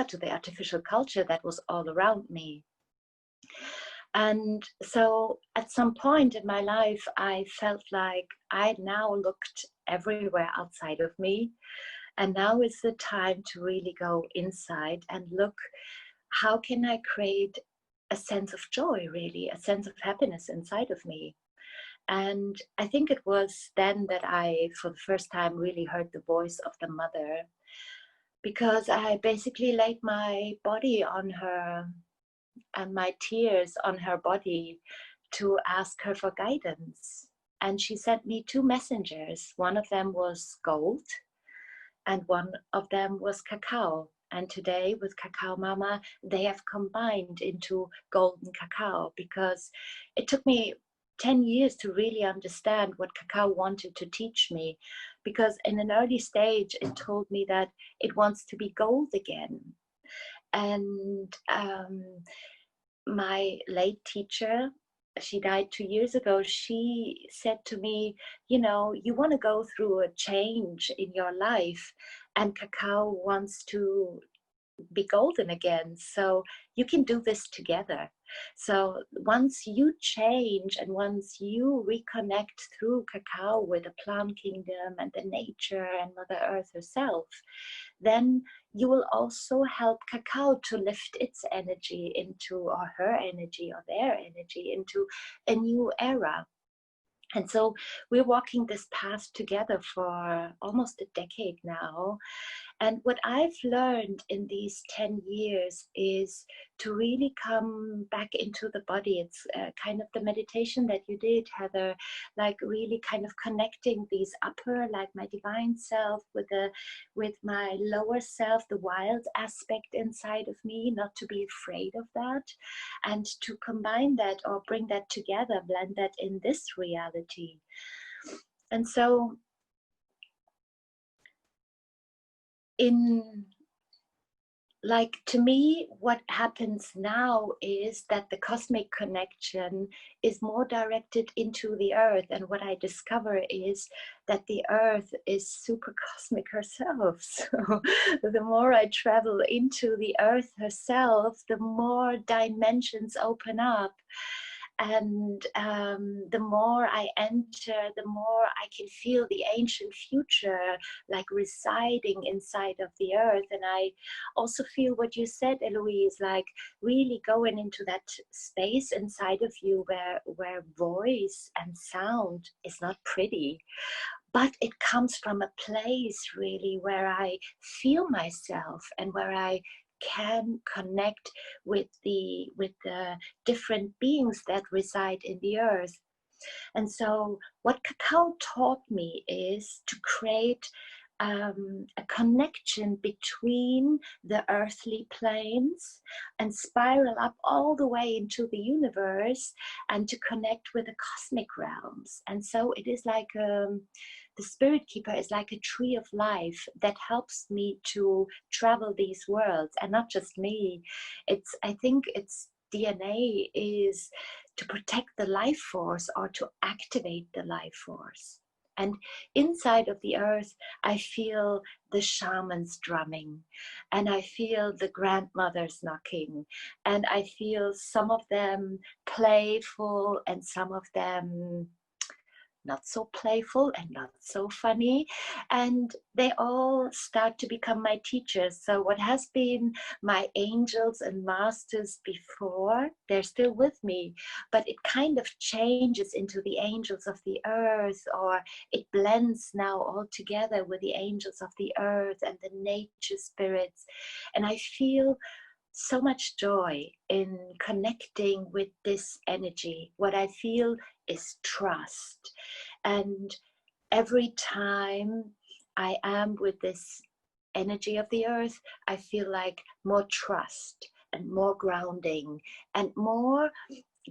to the artificial culture that was all around me. And so at some point in my life, I felt like I now looked everywhere outside of me. And now is the time to really go inside and look, how can I create a sense of joy, really, a sense of happiness inside of me? And I think it was then that I, for the first time, really heard the voice of the mother, because I basically laid my body on her and my tears on her body to ask her for guidance. And she sent me two messengers. One of them was gold and one of them was cacao. And today with Cacao Mama, they have combined into golden cacao, because it took me 10 years to really understand what cacao wanted to teach me, because in an early stage, it told me that it wants to be gold again. And my late teacher, she died 2 years ago, she said to me, you know, you want to go through a change in your life, and cacao wants to be golden again. So you can do this together. So once you change and once you reconnect through cacao with the plant kingdom and the nature and Mother Earth herself, then you will also help cacao to lift its energy into, or her energy or their energy into a new era. And so we're walking this path together for almost a decade now. And what I've learned in these 10 years is to really come back into the body. It's kind of the meditation that you did, Heather, like really kind of connecting these upper, like my divine self with my lower self, the wild aspect inside of me, not to be afraid of that, and to combine that or bring that together, blend that in this reality. And so to me, what happens now is that the cosmic connection is more directed into the earth. And what I discover is that the earth is super cosmic herself. So the more I travel into the earth herself, the more dimensions open up. And the more I enter, the more I can feel the ancient future like residing inside of the earth. And I also feel what you said, Heloise, like really going into that space inside of you where voice and sound is not pretty, but it comes from a place really where I feel myself and where I can connect with the different beings that reside in the earth. And so what cacao taught me is to create a connection between the earthly planes and spiral up all the way into the universe and to connect with the cosmic realms. And so it is like the spirit keeper is like a tree of life that helps me to travel these worlds. And not just me, I think its DNA is to protect the life force or to activate the life force. And inside of the earth, I feel the shamans drumming, and I feel the grandmothers knocking, and I feel some of them playful and some of them not so playful and not so funny, and they all start to become my teachers. So what has been my angels and masters before, they're still with me, but it kind of changes into the angels of the earth, or it blends now all together with the angels of the earth and the nature spirits. And I feel so much joy in connecting with this energy. What I feel is trust. And every time I am with this energy of the earth, I feel like more trust and more grounding and more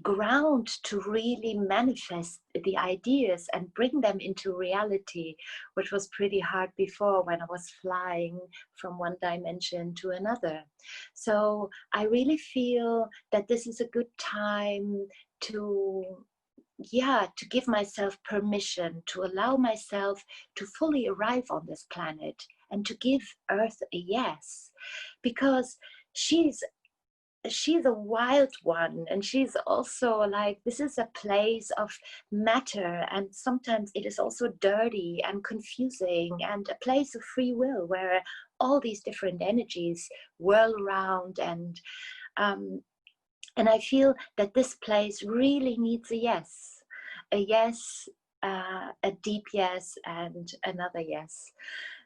ground to really manifest the ideas and bring them into reality, which was pretty hard before when I was flying from one dimension to another. So I really feel that this is a good time to give myself permission, to allow myself to fully arrive on this planet and to give Earth a yes, because she's a wild one, and she's also like, this is a place of matter, and sometimes it is also dirty and confusing, and a place of free will where all these different energies whirl around, and I feel that this place really needs a yes, a deep yes, and another yes.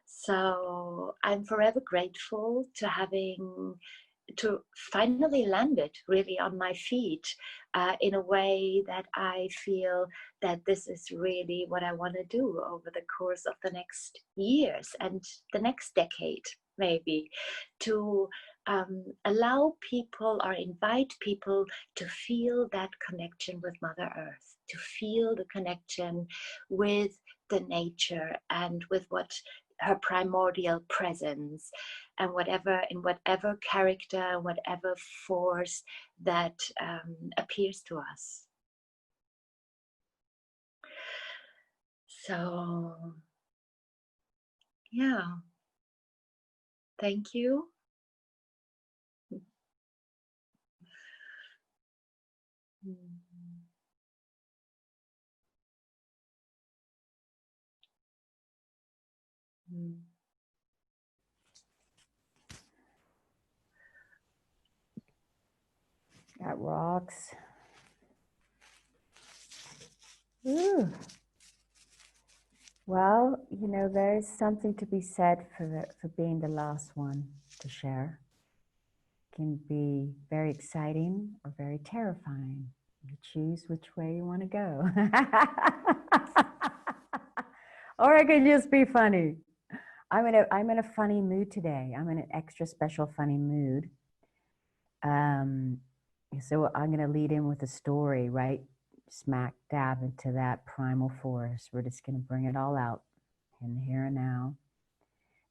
So I'm forever grateful to finally landed really on my feet in a way that I feel that this is really what I want to do over the course of the next years and the next decade. maybe, to allow people or invite people to feel that connection with Mother Earth, to feel the connection with the nature and with what her primordial presence, and in whatever character, whatever force that appears to us. So, yeah, thank you. That rocks. Ooh. Well, you know, there's something to be said for being the last one to share. It can be very exciting or very terrifying. You choose which way you want to go. Or it can just be funny. I'm in a funny mood today. I'm in an extra special funny mood. So I'm going to lead in with a story, right? Smack dab into that primal force. We're just going to bring it all out in the here and now.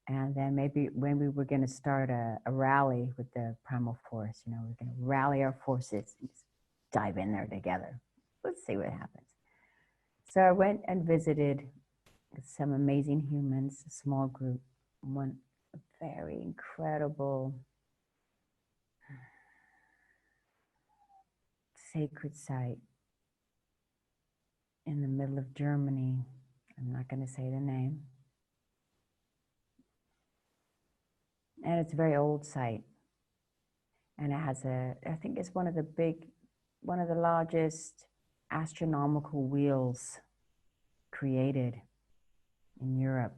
And then maybe when we were going to start a rally with the primal force, you know, we're going to rally our forces and just dive in there together. Let's see what happens. So I went and visited some amazing humans, a small group, one very incredible sacred site in the middle of Germany. I'm not going to say the name. And it's a very old site. And it has I think it's one of the largest astronomical wheels created in Europe.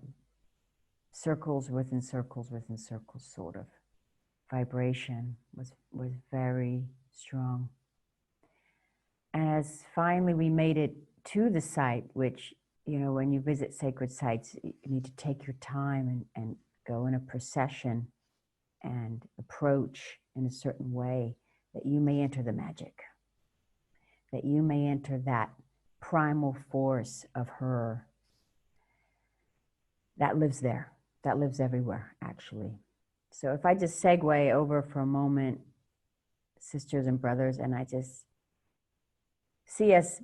Circles within circles within circles, sort of. Vibration was very strong. And as finally we made it to the site, which, you know, when you visit sacred sites, you need to take your time and go in a procession and approach in a certain way that you may enter the magic, that you may enter that primal force of her that lives there, that lives everywhere, actually. So if I just segue over for a moment, sisters and brothers, and I just see us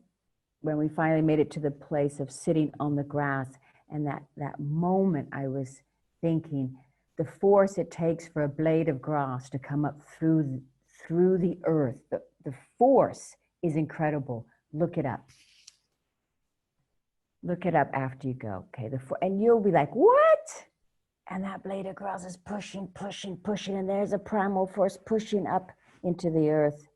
when we finally made it to the place of sitting on the grass, and that moment I was thinking, the force it takes for a blade of grass to come up through the earth, the force is incredible. Look it up. Look it up after you go, okay? And you'll be like, what? And that blade of grass is pushing, pushing, pushing, and there's a primal force pushing up into the earth.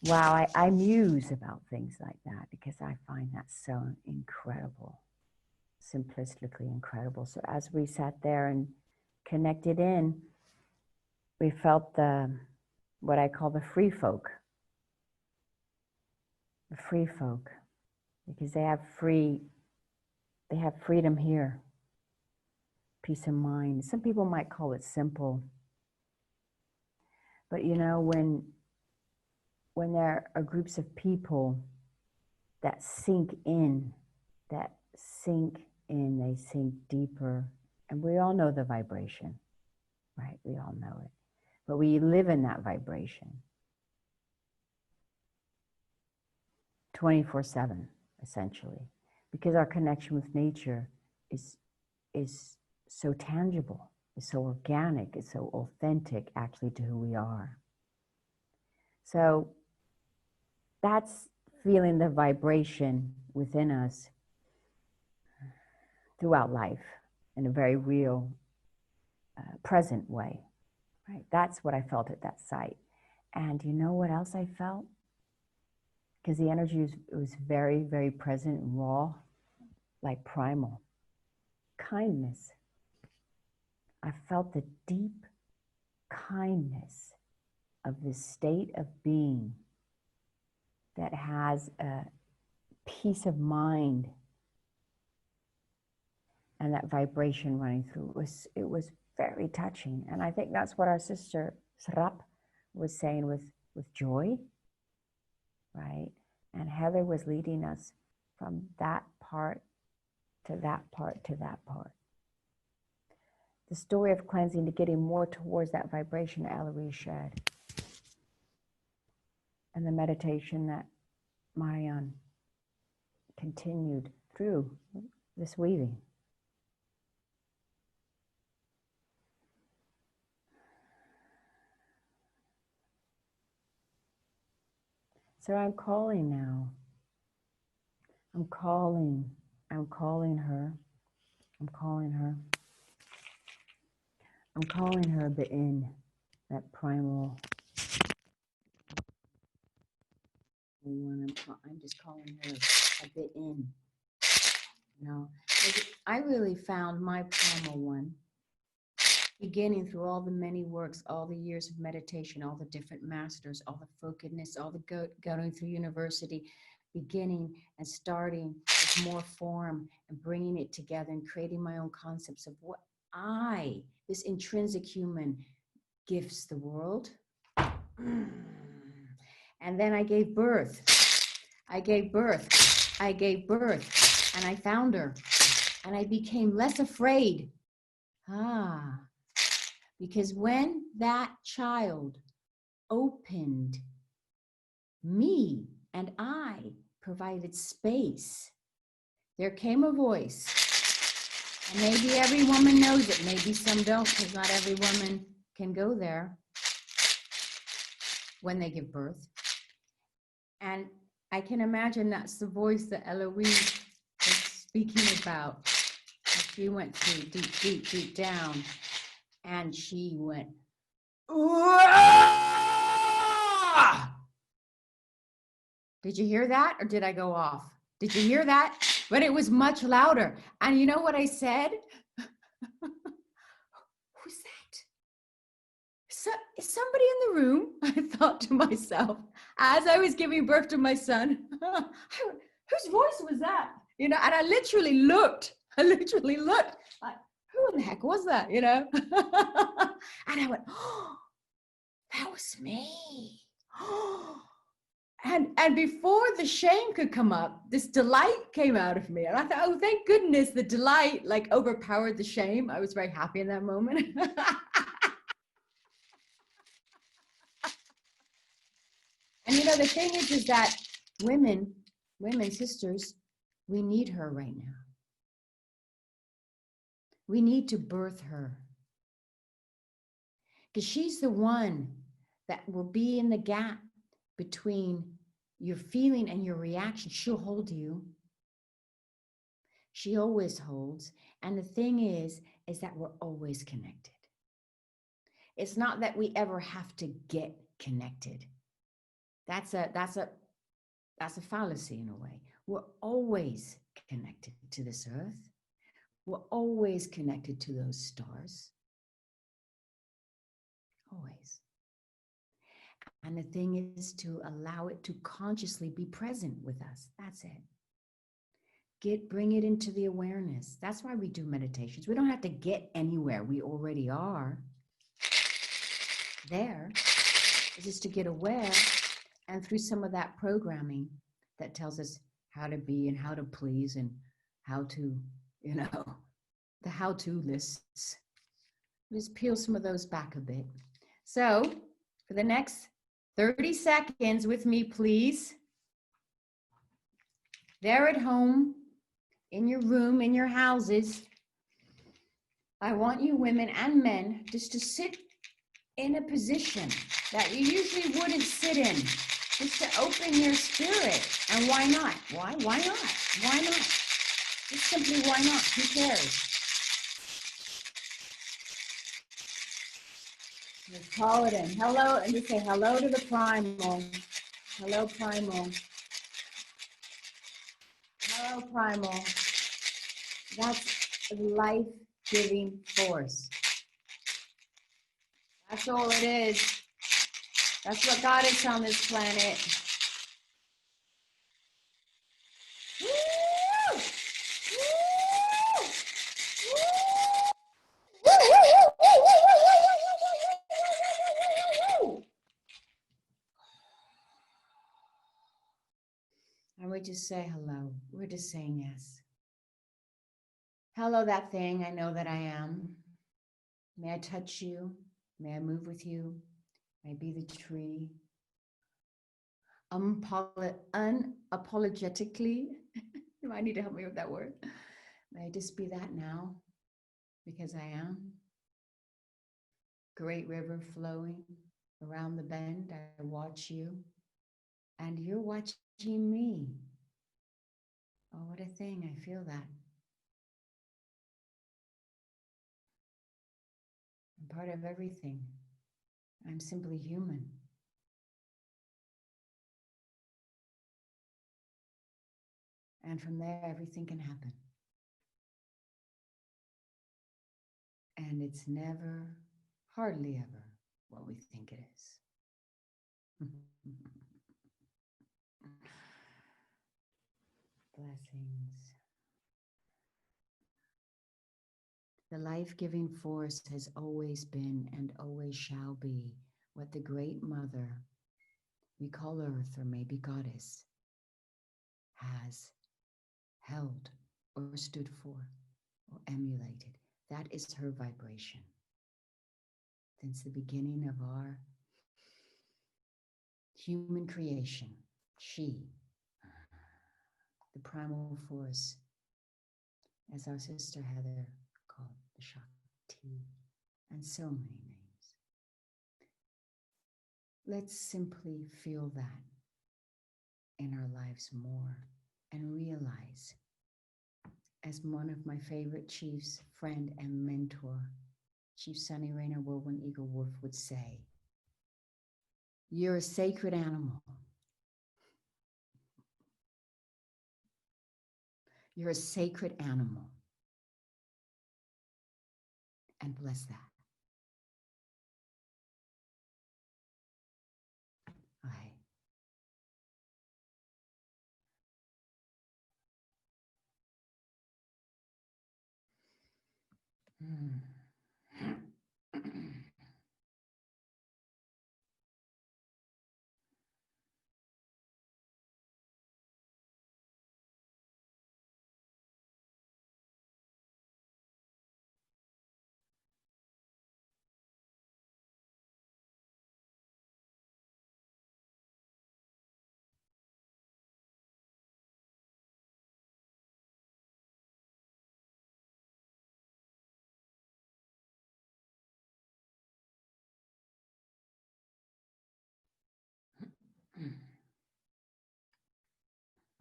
Wow, I muse about things like that because I find that so incredible, simplistically incredible. So as we sat there and connected in, we felt what I call the free folk. The free folk, because they have freedom here, peace of mind. Some people might call it simple, but you know, when there are groups of people that sink in, they sink deeper, and we all know the vibration, right? We all know it, but we live in that vibration 24/7, essentially, because our connection with nature is so tangible, is so organic, is so authentic actually to who we are. So that's feeling the vibration within us throughout life in a very real, present way, right? That's what I felt at that site. And you know what else I felt? Because the energy was very, very present and raw, like primal. Kindness. I felt the deep kindness of this state of being that has a peace of mind and that vibration running through. It was very touching. And I think that's what our sister Serap was saying with joy, right? And Heather was leading us from that part to that part to that part. The story of cleansing to getting more towards that vibration that Heloise shared. And the meditation that Marian continued through this weaving. So I'm calling now. I'm calling her. I'm calling her. I'm calling her a bit in that primal one. I'm just calling her a bit in. You know, I really found my primal one beginning through all the many works, all the years of meditation, all the different masters, all the focusedness, all the going through university, beginning and starting with more form and bringing it together and creating my own concepts of what this intrinsic human, gifts the world. And then I gave birth, and I found her, and I became less afraid. Because when that child opened, me and I provided space, there came a voice. And maybe every woman knows it, maybe some don't, because not every woman can go there when they give birth. And I can imagine that's the voice that Heloise was speaking about. She went through deep down. And she went, "Wah!" Did you hear that? Or did I go off? Did you hear that? But it was much louder. And you know what I said? Who's that? Is somebody in the room? I thought to myself, as I was giving birth to my son, whose voice was that? You know, and I literally looked. Like, who in the heck was that, you know? And I went, oh, that was me. And before the shame could come up, this delight came out of me. And I thought, oh, thank goodness the delight like overpowered the shame. I was very happy in that moment. And you know, the thing is that women, sisters, we need her right now. We need to birth her. Because she's the one that will be in the gap between your feeling and your reaction. She'll hold you. She always holds. And the thing is that we're always connected. It's not that we ever have to get connected. That's a fallacy in a way. We're always connected to this earth. We're always connected to those stars. Always. And the thing is to allow it to consciously be present with us. That's it. Bring it into the awareness. That's why we do meditations. We don't have to get anywhere. We already are there. It's just to get aware, and through some of that programming that tells us how to be and how to please and how to, you know, the how-to lists. Just peel some of those back a bit. So for the next 30 seconds with me, please. There at home, in your room, in your houses, I want you women and men just to sit in a position that you usually wouldn't sit in, just to open your spirit. And why not? Why not? Why not? Just simply why not? Who cares? Let's call it in. Hello, and just say hello to the primal. Hello, primal. Hello, primal. That's life-giving force. That's all it is. That's what got us on this planet. Woo! Woo! Woo! we just say hello. We're just saying yes. Hello, that thing I know that I am. May I touch you? May I move with you? May I be the tree? Unapologetically. You might need to help me with that word. May I just be that now? Because I am. Great river flowing around the bend. I watch you. And you're watching me. Oh, what a thing. I feel that. I'm part of everything. I'm simply human. And from there, everything can happen. And it's never, hardly ever, what we think it is. Blessings. The life-giving force has always been and always shall be what the Great Mother, we call Earth or maybe Goddess, has held or stood for or emulated. That is her vibration. Since the beginning of our human creation, she, the primal force, as our sister Heather called the Shakti, and so many names. Let's simply feel that in our lives more and realize, as one of my favorite chiefs, friend and mentor, Chief Sunny Rainer Whirlwind Eagle Wolf would say, you're a sacred animal. You're a sacred animal. And bless that. Aye.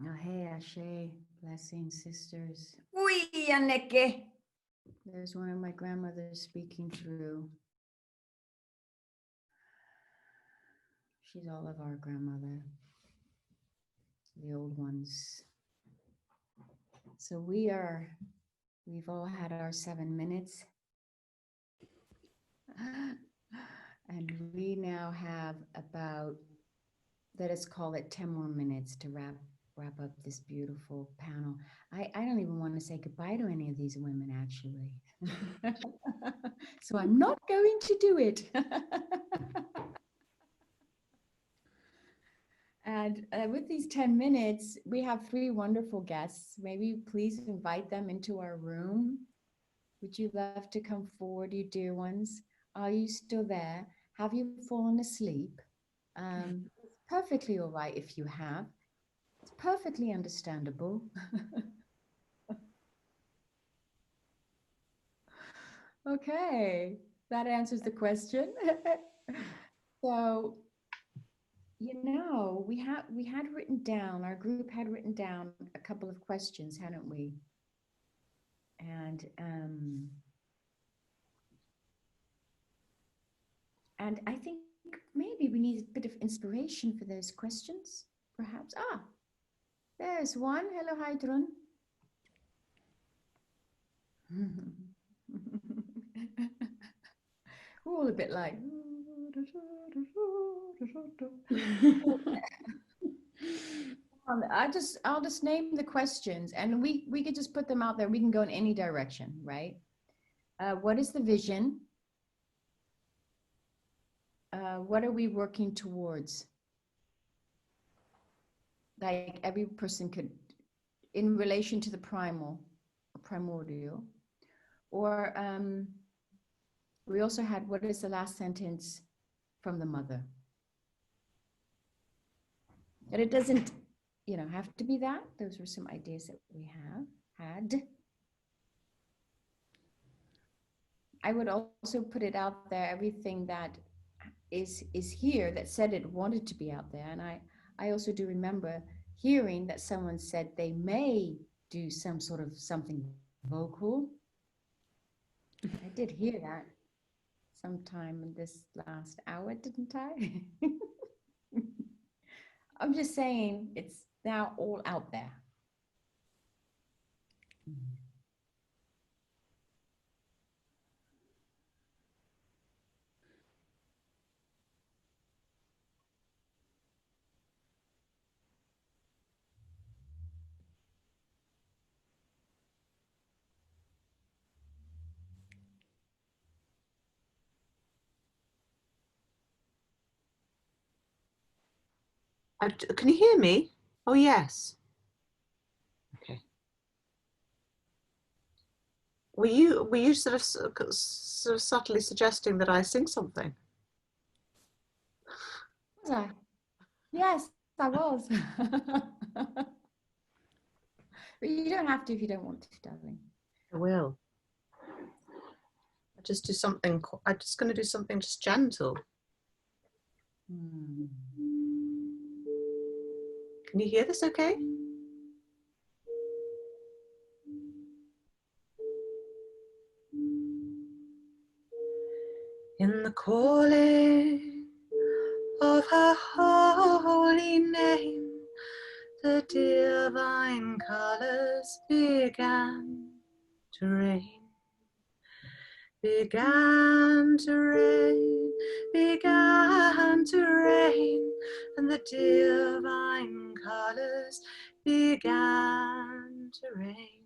Oh, hey, Ashe, blessings, sisters. Ui, Anneke. There's one of my grandmothers speaking through. She's all of our grandmother, the old ones. So we've all had our 7 minutes. And we now have about, let us call it 10 more minutes to wrap up this beautiful panel. I don't even want to say goodbye to any of these women, actually. So I'm not going to do it. And with these 10 minutes, we have 3 wonderful guests. Maybe please invite them into our room. Would you love to come forward, you dear ones? Are you still there? Have you fallen asleep? It's perfectly all right if you have. It's perfectly understandable. Okay, that answers the question. So, you know, we had written down, our group had written down a couple of questions, hadn't we? And I think maybe we need a bit of inspiration for those questions, perhaps. Ah, there's one. Hello, Heidrun. We're all a bit like. I'll just name the questions, and we could just put them out there. We can go in any direction, right? What is the vision? What are we working towards? like every person could, in relation to the primal, primordial, or we also had, what is the last sentence from the mother? But it doesn't, you know, have to be that. Those were some ideas that we had. I would also put it out there, everything that is here that said it wanted to be out there. And I also do remember hearing that someone said they may do some sort of something vocal. I did hear that sometime in this last hour, didn't I? I'm just saying it's now all out there. Can you hear me? Oh, yes. Okay. Were you sort of subtly suggesting that I sing something? Was I? Yes, I was. But you don't have to if you don't want to, darling. I will. I just do something. I'm just going to do something just gentle. Hmm. Can you hear this okay? In the calling of her holy name, the divine colors began to rain. Began to rain, and the divine colors began to rain.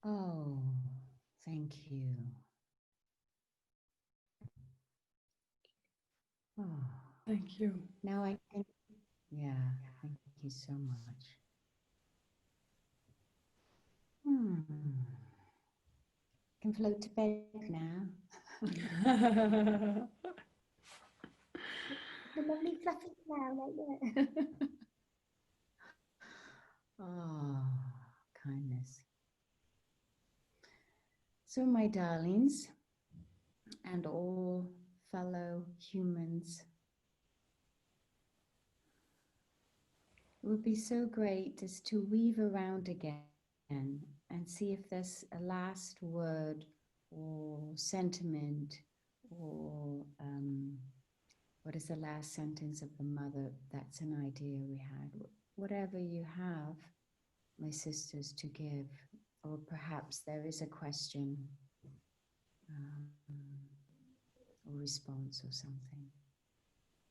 Oh, thank you. Oh, Thank you. now I can, yeah, thank you so much. Can float to bed now. The lovely fluffy cloud like that. Oh, kindness. So my darlings and all fellow humans, it would be so great just to weave around again and see if there's a last word or sentiment or what is the last sentence of the mother? That's an idea we had. Whatever you have, my sisters, to give, or perhaps there is a question or response or something.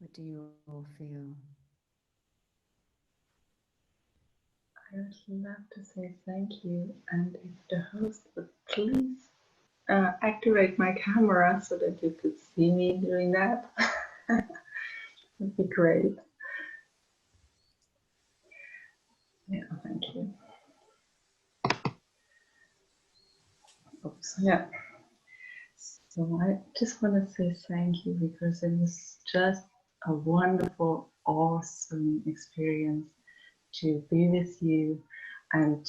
What do you all feel? I would love to say thank you, and if the host would please activate my camera so that you could see me doing that, would be great. Yeah, thank you. Oops, yeah. So I just want to say thank you because it was just a wonderful, awesome experience to be with you. And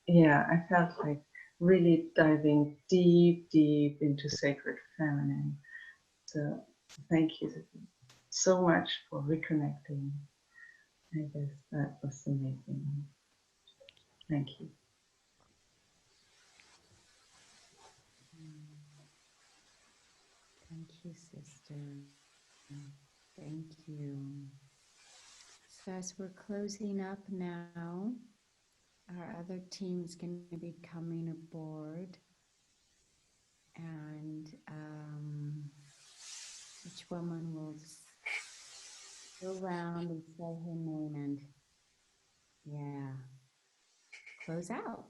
yeah, I felt like really diving deep, deep into sacred feminine. So thank you so much for reconnecting. I guess that was amazing. Thank you. Thank you, sister. Thank you. So as we're closing up now, our other team is going to be coming aboard, and each woman will go around and say her name and, yeah, close out.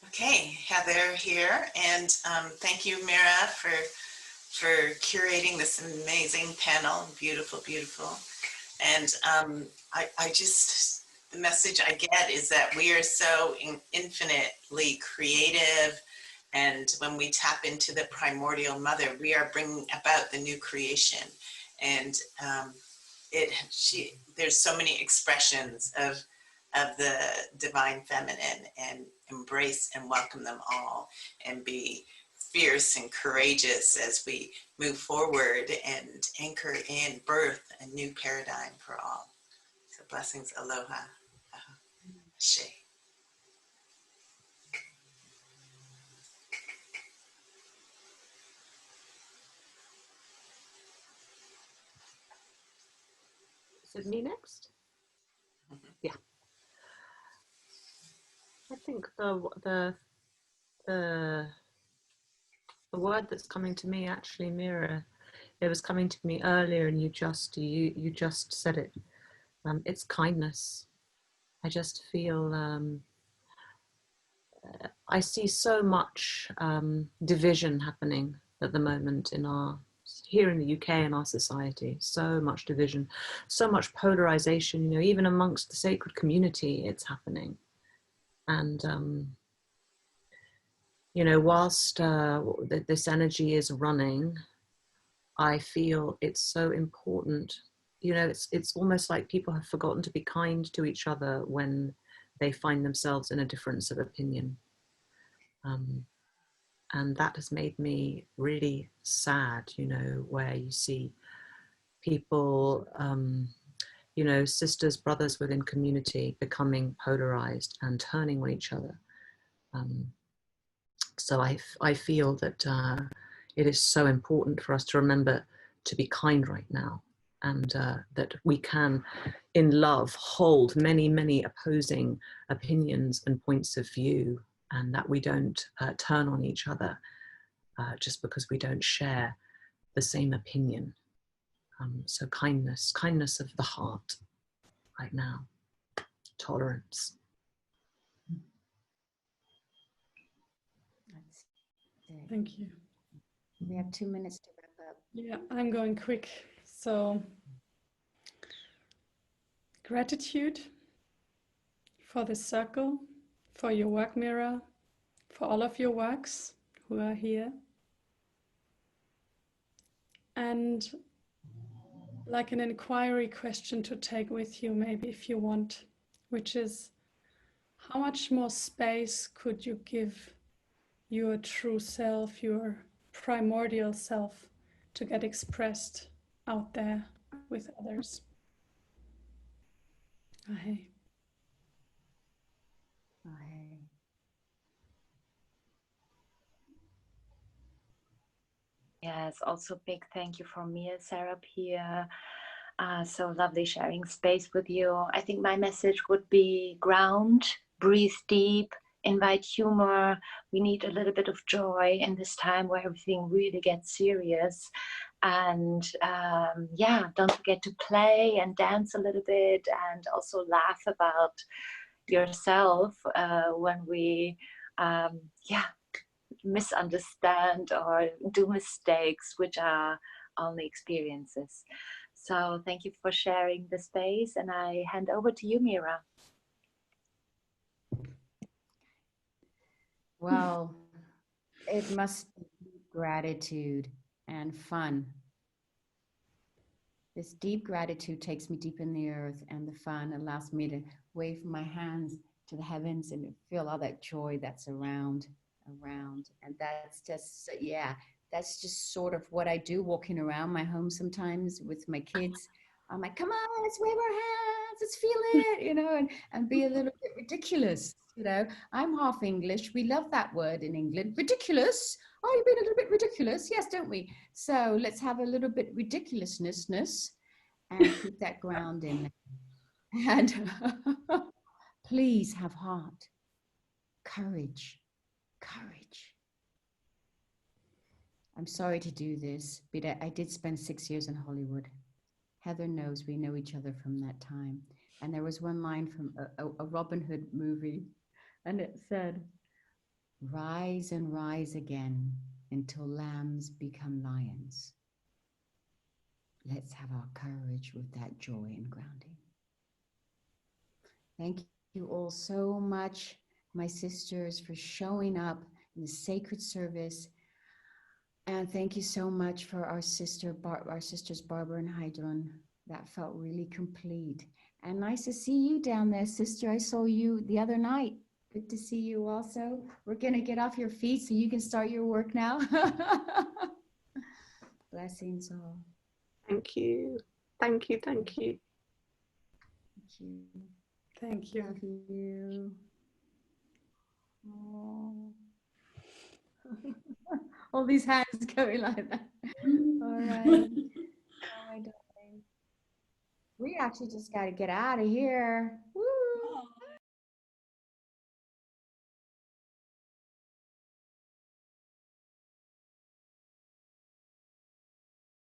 Okay, Heather here, and thank you, Mira, for curating this amazing panel. Beautiful, beautiful. And I just, the message I get is that we are so infinitely creative, and when we tap into the primordial mother, we are bringing about the new creation. And there's so many expressions of the divine feminine, and embrace and welcome them all, and be fierce and courageous as we move forward and anchor in birth a new paradigm for all. So blessings, aloha, ashe. Is it me next? Yeah. I think the word that's coming to me, actually, Mira, it was coming to me earlier, and you just said it. It's kindness. I just feel I see so much division happening at the moment here in the UK in our society. So much division, so much polarization. You know, even amongst the sacred community, it's happening. And you know, whilst this energy is running, I feel it's so important. You know, it's almost like people have forgotten to be kind to each other when they find themselves in a difference of opinion. And that has made me really sad, you know, where you see people, you know, sisters, brothers within community becoming polarized and turning on each other. So I feel that it is so important for us to remember to be kind right now, and that we can, in love, hold many, many opposing opinions and points of view, and that we don't turn on each other just because we don't share the same opinion. So kindness of the heart right now, tolerance. Thank you. We have 2 minutes to wrap up. Yeah, I'm going quick. So, gratitude for this circle, for your work, Mira, for all of your works who are here. And like an inquiry question to take with you, maybe if you want, which is, how much more space could you give your true self, your primordial self, to get expressed out there with others? Ahe. Ahe. Yes, also big thank you from me, Serap here. So lovely sharing space with you. I think my message would be ground, breathe deep, invite humor. We need a little bit of joy in this time where everything really gets serious. And yeah, don't forget to play and dance a little bit, and also laugh about yourself when we, yeah, misunderstand or do mistakes, which are only experiences. So thank you for sharing the space, and I hand over to you, Mira. Well, it must be gratitude and fun. This deep gratitude takes me deep in the earth, and the fun allows me to wave my hands to the heavens and feel all that joy that's around. And that's just, yeah, that's just sort of what I do walking around my home sometimes with my kids. I'm like, come on, let's wave our hands, let's feel it, you know, and be a little bit ridiculous. You know, I'm half English. We love that word in England, ridiculous. Oh, you've been a little bit ridiculous. Yes, don't we? So let's have a little bit ridiculousness and keep that ground in. And please have heart, courage. I'm sorry to do this, but I did spend 6 years in Hollywood. Heather knows we know each other from that time. And there was one line from a Robin Hood movie, and it said, "Rise and rise again until lambs become lions." Let's have our courage with that joy and grounding. Thank you all so much, my sisters, for showing up in the sacred service. And thank you so much for our sisters Barbara and Heidrun. That felt really complete. And nice to see you down there, sister. I saw you the other night. Good to see you also. We're gonna get off your feet so you can start your work now. Blessings all. Thank you. Thank you. Thank you. Thank you. Love you. Oh. All these hands going like that. All right. Oh, my darling. We actually just got to get out of here.